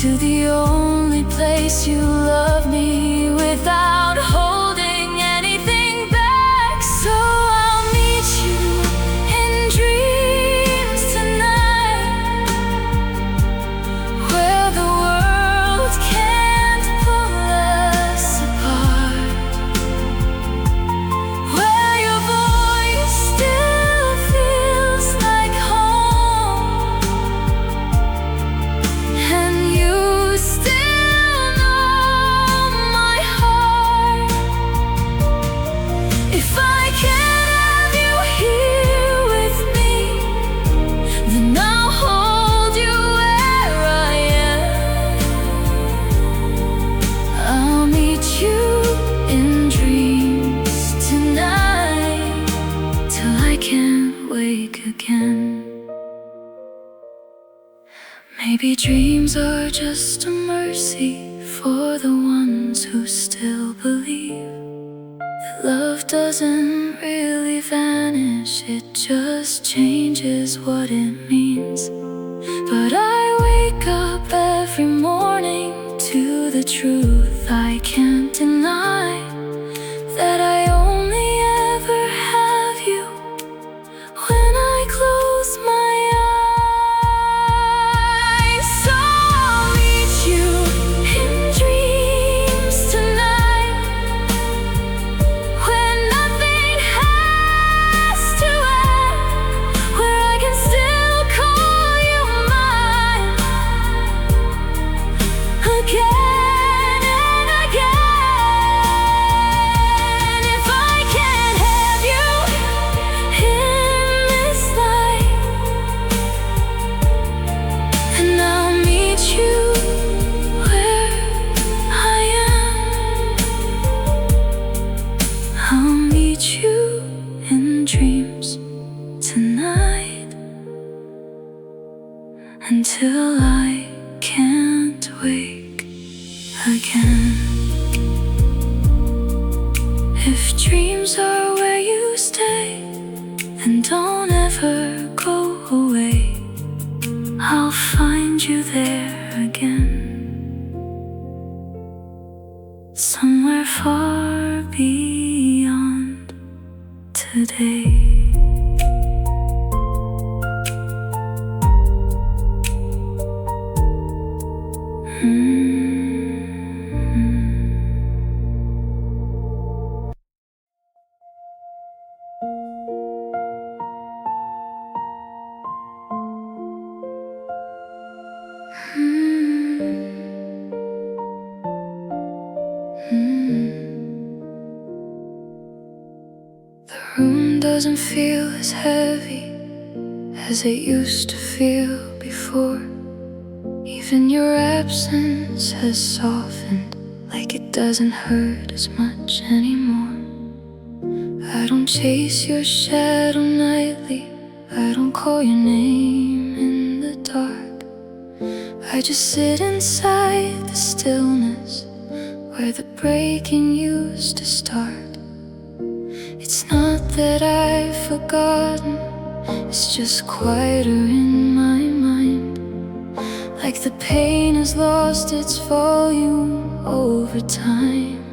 to the only place you love me without holding anything back. So I'll meet you in dreams tonight, where the world can't pull us apart, where your voice still feels like home, and you still know my heart. If I can't have you here with me, then I'll hold you where I am. I'll meet you in dreams tonight, till I can't wake again. Maybe dreams are just a mercy for the ones who still believe that love doesn't really vanish, it just changes what it means. But I wake up every morning to the truth I can't deny, that I only ever have you when I close my eyes. So I'll meet you in dreams tonight, where nothing has to end, where I can still call you mine again and again. If I can't have you in this life, and I'll meet you where I am. I'll meet you in dreams tonight, until I can't wake again. If dreams are where you stay, then don't ever go away. I'll find you there again, somewhere far beyond today. The room doesn't feel as heavy as it used to feel before. Even your absence has softened, like it doesn't hurt as much anymore. I don't chase your shadow nightly, I don't call your name in the dark. I just sit inside the stillness where the breaking used to start. It's not that I've forgotten, it's just quieter in my mind, like the pain has lost its volume over time.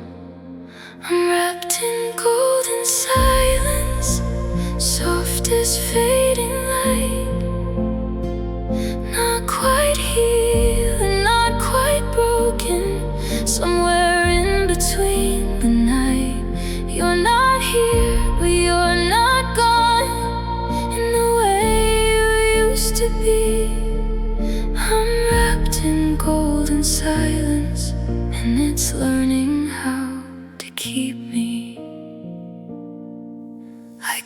I'm wrapped in golden silence, soft as fading light, not quite healed, not quite broken, somewhere in between the night. You're not here, but you're not gone in the way you used to be. I'm wrapped in golden silence, and it's learning how to keep me.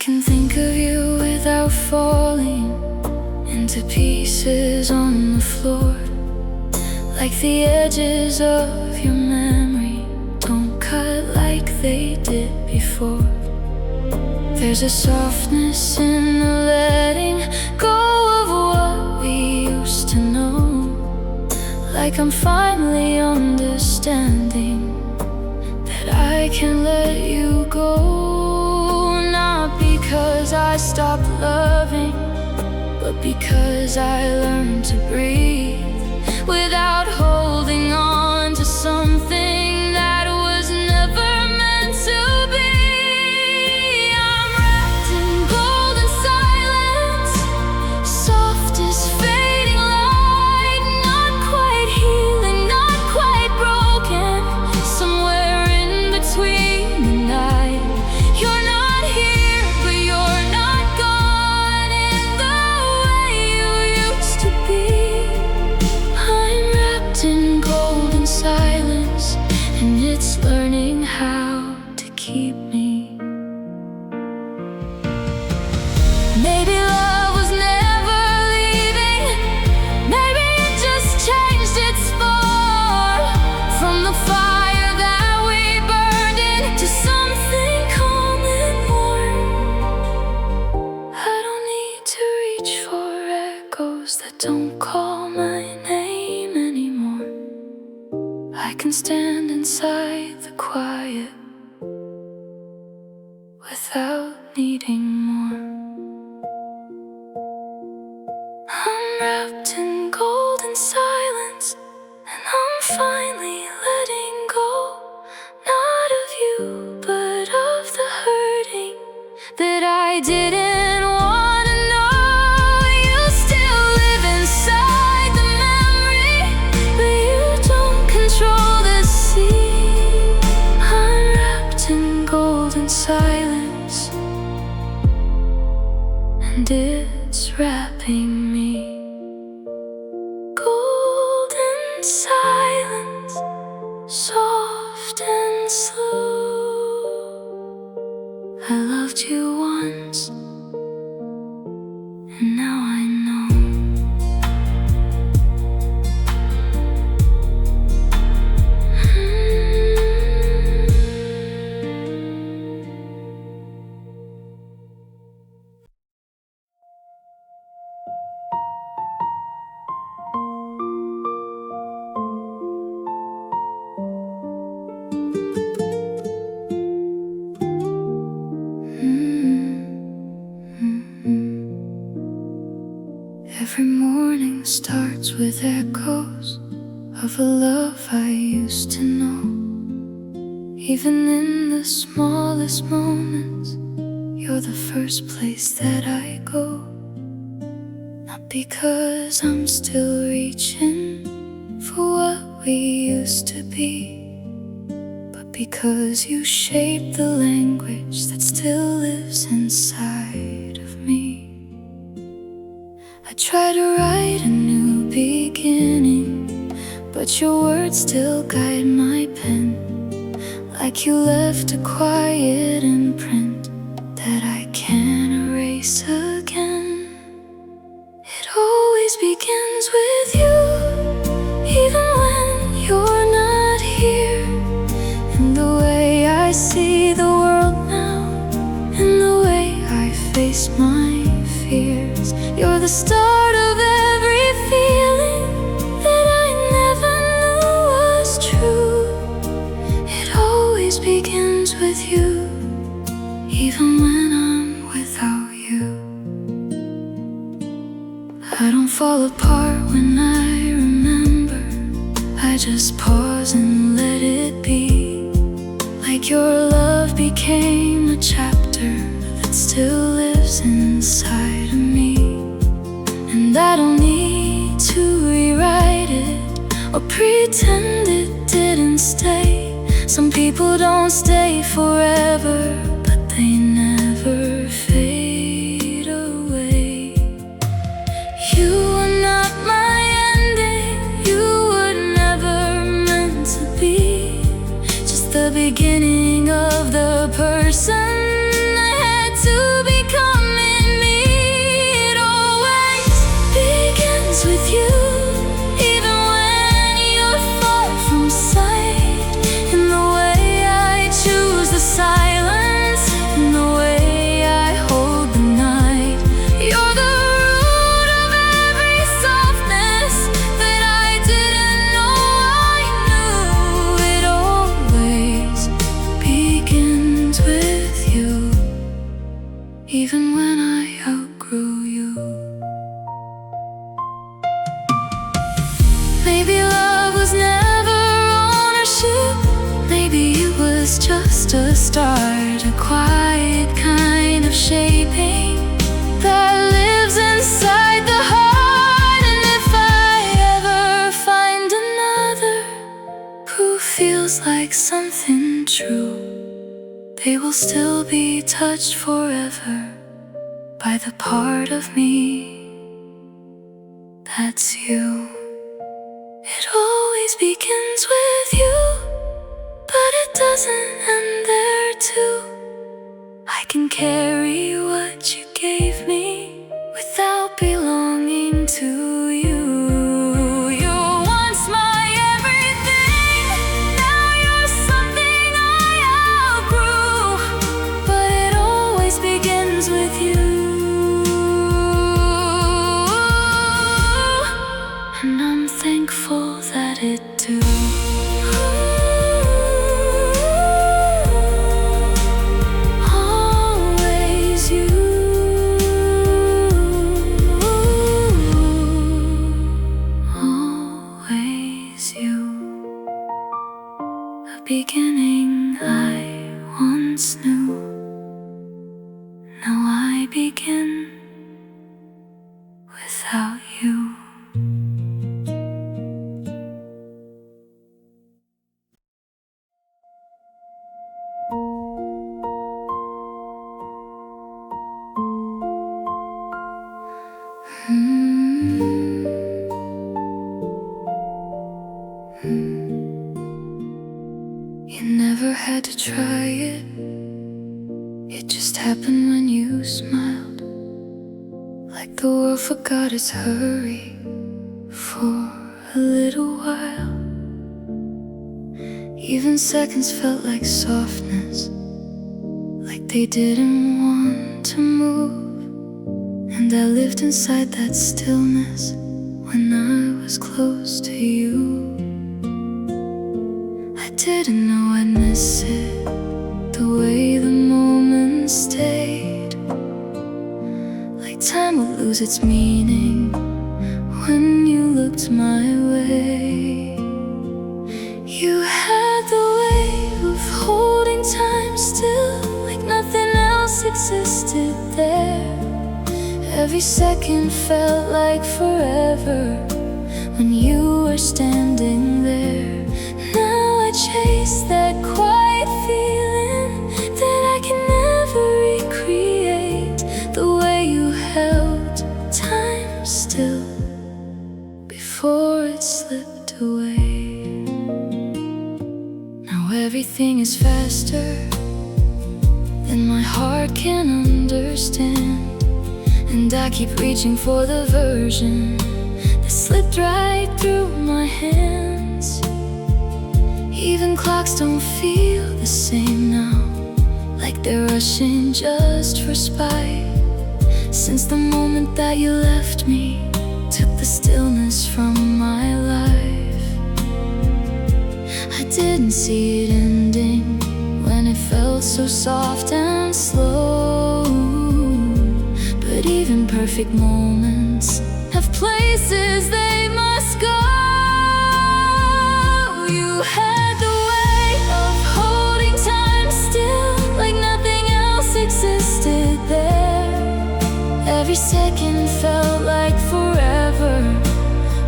can think of you without falling into pieces on the floor, like the edges of your memory don't cut like they did before. There's a softness in the letting go of what we used to know, like I'm finally understanding that I can let you go. Not because I stopped loving, but because I learned to breathe without holding on to something that was never meant to be. I'm wrapped in golden silence, soft as fading light, not quite healing, not quite broken, somewhere in between the night. You're not here, but you're not gone in the way you used to be. I'm wrapped in golden silence, and it's learning how to keep me. Maybe love was never leaving, maybe it just changed its form, from the fire that we burned into something calm and warm. I don't need to reach for echoes that don't call my name anymore. I can stand inside the quiet without needing more. I'm wrapped in golden silence, and I'm finally letting go, not of you, but of the hurting that I didn't want to know. You still live inside the memory, but you don't control the sea. I'm wrapped in golden silence, and it's wrapping me. Golden silence, soft and slow. I loved you once, and now I know. Every morning starts with echoes of a love I used to know. Even in the smallest moments, you're the first place that I go. Not because I'm still reaching for what we used to be, but because you shaped the language that still lives inside of me. I try to write a new beginning, but your words still guide my pen, like you left a quiet imprint that I can't erase again. It always begins with you, even when you're not here. And the way I see the world now, and the way I face my fears, you're the start of every feeling that I never knew was true. It always begins with you, even when I'm without you. I don't fall apart when I remember, I just pause and let it be. Like your love became a chapter that still lives inside of me. And I don't need to rewrite it or pretend it didn't stay. Some people don't stay forever, but they never fade away. You are not my ending, you were never meant to be, just the beginning of the person I had to become. start a quiet kind of shaping that lives inside the heart. And if I ever find another who feels like something true, they will still be touched forever by the part of me that's you. It always begins with you, but it doesn't end there too. I can carry what you gave me without belonging to you. You're once my everything, now you're something I outgrew, but it always begins with you. And I'm thankful that it do. Always you. Always you. A beginning I once knew. Now I begin without you. You never had to try it. It just happened when you smiled, like the world forgot its hurry for a little while. Even seconds felt like softness, like they didn't want to move. And I lived inside that stillness when I was close to you. I didn't know I'd miss it, the way the moments stayed, like time would lose its meaning when you looked my way. You had the way of holding time still, like nothing else existed there. Every second felt like forever when you were standing there. Now I chase that quiet feeling that I can never recreate, the way you held time still before it slipped away. Now everything is faster than my heart can understand, and I keep reaching for the version that slipped right through my hands. Even clocks don't feel the same now, like they're rushing just for spite. Since the moment that you left me, took the stillness from my life. I didn't see it ending when it felt so soft and slow. But even perfect moments have places they must go. You had the way of holding time still, like nothing else existed there. Every second felt like forever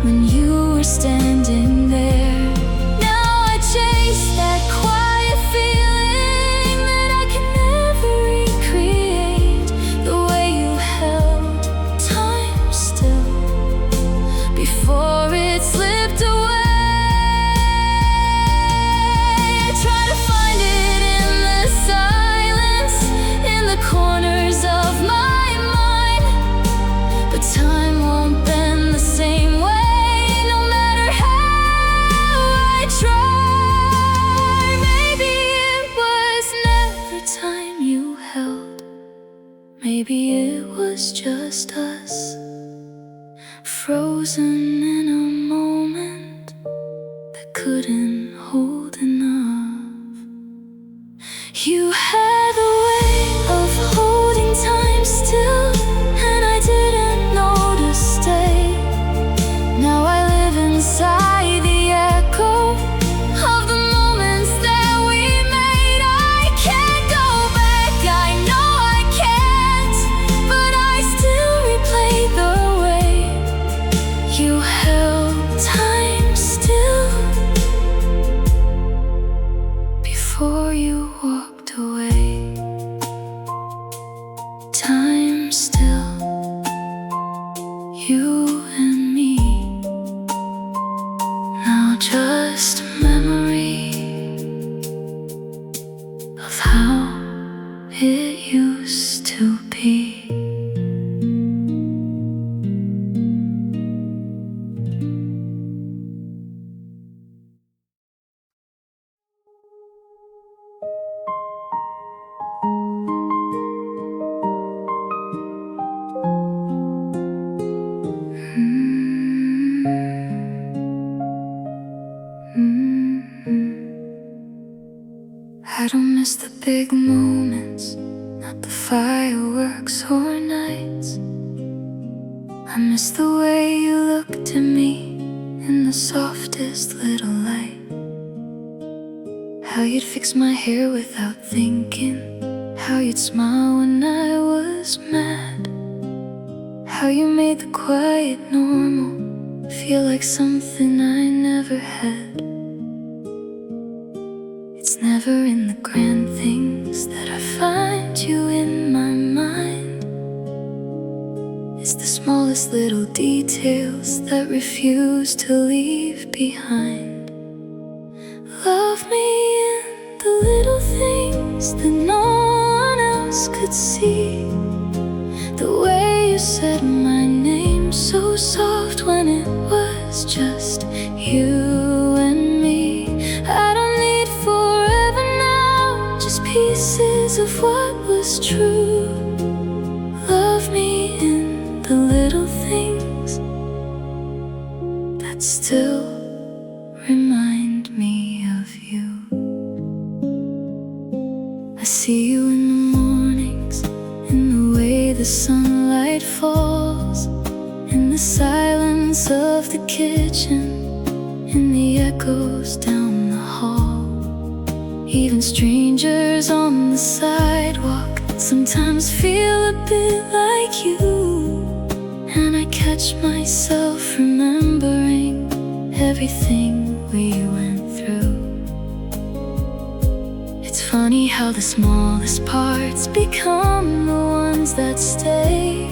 when you were standing there. Now I chase that quiet feeling that I can never recreate, the way you held time still before it slipped away. I try to find it in the silence, in the corners of my mind, but time won't bend the same way, no matter how I try. Maybe it was never time you held, maybe it was just us, frozen in a moment that couldn't hold enough. You had a way of holding time still, and I didn't know to stay. Now I live inside the echo of the moments that we made. I can't it used to be. I don't miss the big moments, not the fireworks or nights. I miss the way you looked at me in the softest little light. How you'd fix my hair without thinking, how you'd smile when I was mad, how you made the quiet normal feel like something I never had. It's never in the grand things that I find you in my mind. It's the smallest little details that refuse to leave behind. Love me in the little things that no one else could see. The way you said my name so soft when it was just you and me. I don't need forever now, just pieces of what was true. Love me in the little things that still remind me of you. I see you in the mornings, in the way the sunlight falls, in the silence of the kitchen, in the echoes down the hall. Even strangers on the sidewalk sometimes feel a bit like you. And I catch myself remembering everything we went through. It's funny how the smallest parts become the ones that stay,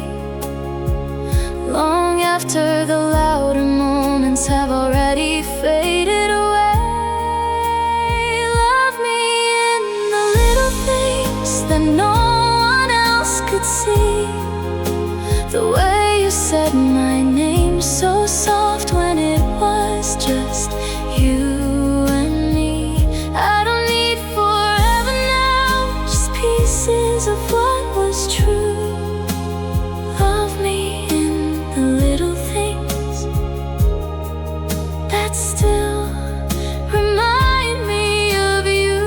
long after the louder moments have already faded away. Love me in the little things that no one else could see. The way you said my name so soft when it was just you and me. I don't need forever now, just pieces of what was true. Love me in the little things that still remind me of you.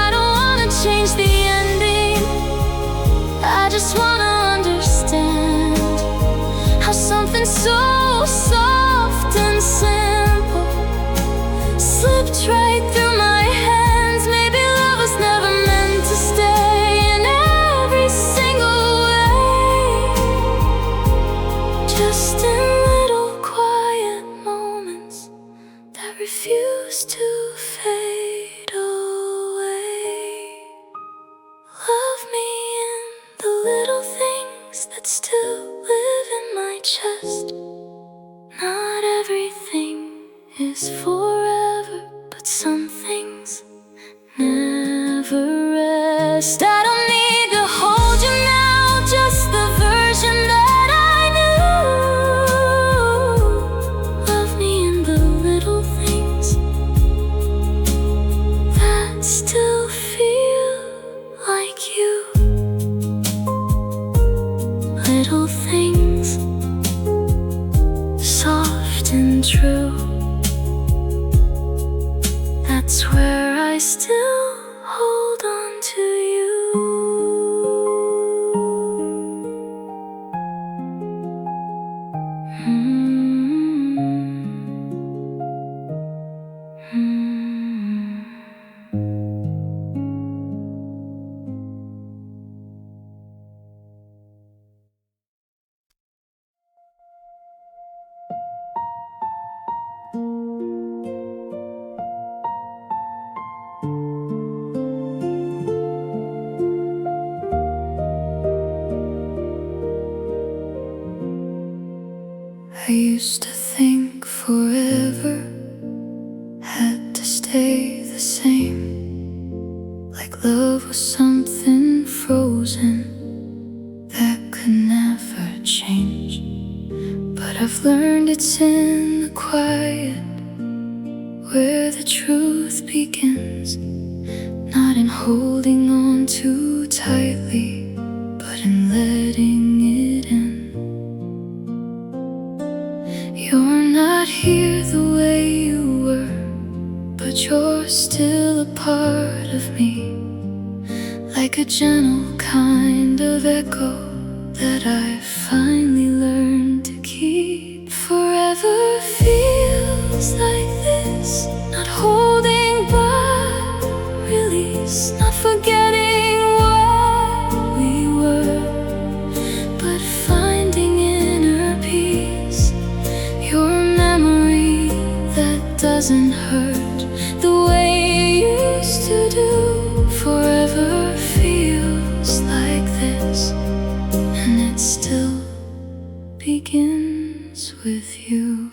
I don't wanna change the ending, I just wanna understand how something so soft and simple slipped right through my hands. Maybe love was never meant to stay in every single way, just in little quiet moments that refuse to fade away. Love me in the little things that still live in my chest. Not everything is forever, but some things never rest. I don't need to hold you now, just the version that I knew. Love me in the little things that still feel like you. Little things, soft and true. That's where I still hold on to you. I used to think forever had to stay the same, like love was something frozen that could never change. But I've learned it's in the quiet where the truth begins, not in holding on too tightly, but in letting it in. You're not here the way you were, but you're still a part of me, like a gentle kind of echo that I finally learned to keep. Forever feels like this, not holding back, release, not forgetting what we were, but finding inner peace. Your memory that doesn't hurt the way it used to do. Forever feels like this, and it still begins with you.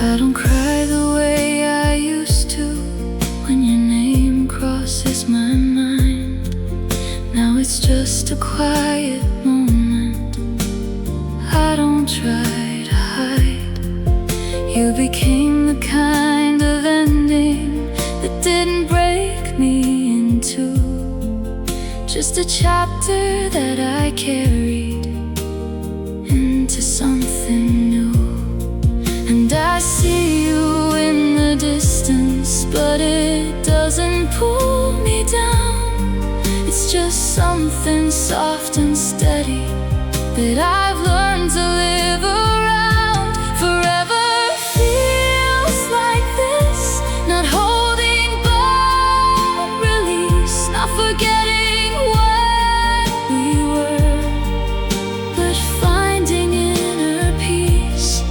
I don't cry the way I used to when your name crosses my mind. Now it's just a quiet moment I don't try to hide. You became the kind of ending that didn't break me in two, just a chapter that I carried into something new. And I see you in the distance, but it doesn't pull me down. It's just something soft and steady that I've learned to live around. Forever feels like this, not holding back, release, not forgetting what we were, but finding inner peace.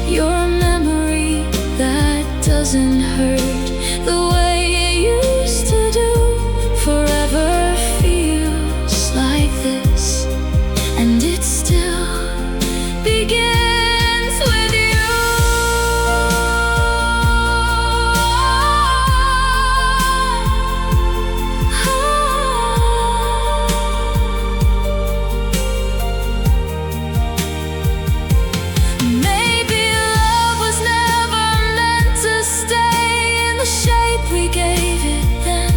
Your memory that doesn't hurt the way it used to do. Forever feels like this, and it still begins with you. Maybe love was never meant to stay in the shape we gave it then.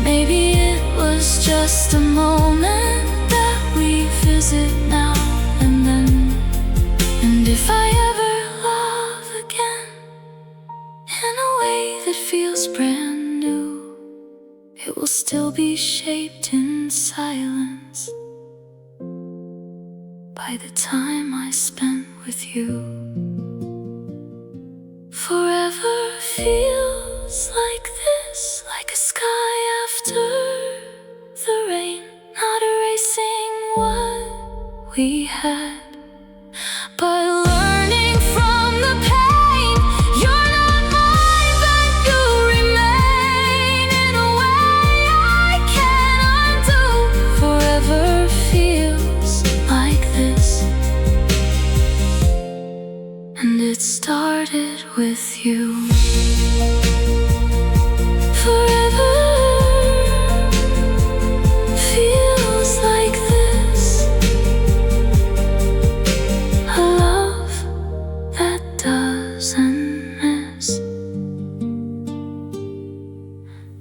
Maybe it was just a moment that we visit now and then. And if I ever love again in a way that feels brand new, it will still be shaped in silence by the time I spent with you. Forever feels like this, like a sky after the rain, not erasing what we had, but learning from the pain. You're not mine, but you remain in a way I can't undo. Forever feels like this, and it started with you. Forever feels like this, a love that doesn't miss,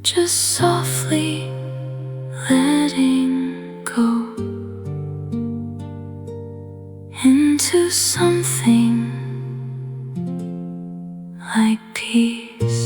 just softly letting go into something like peace.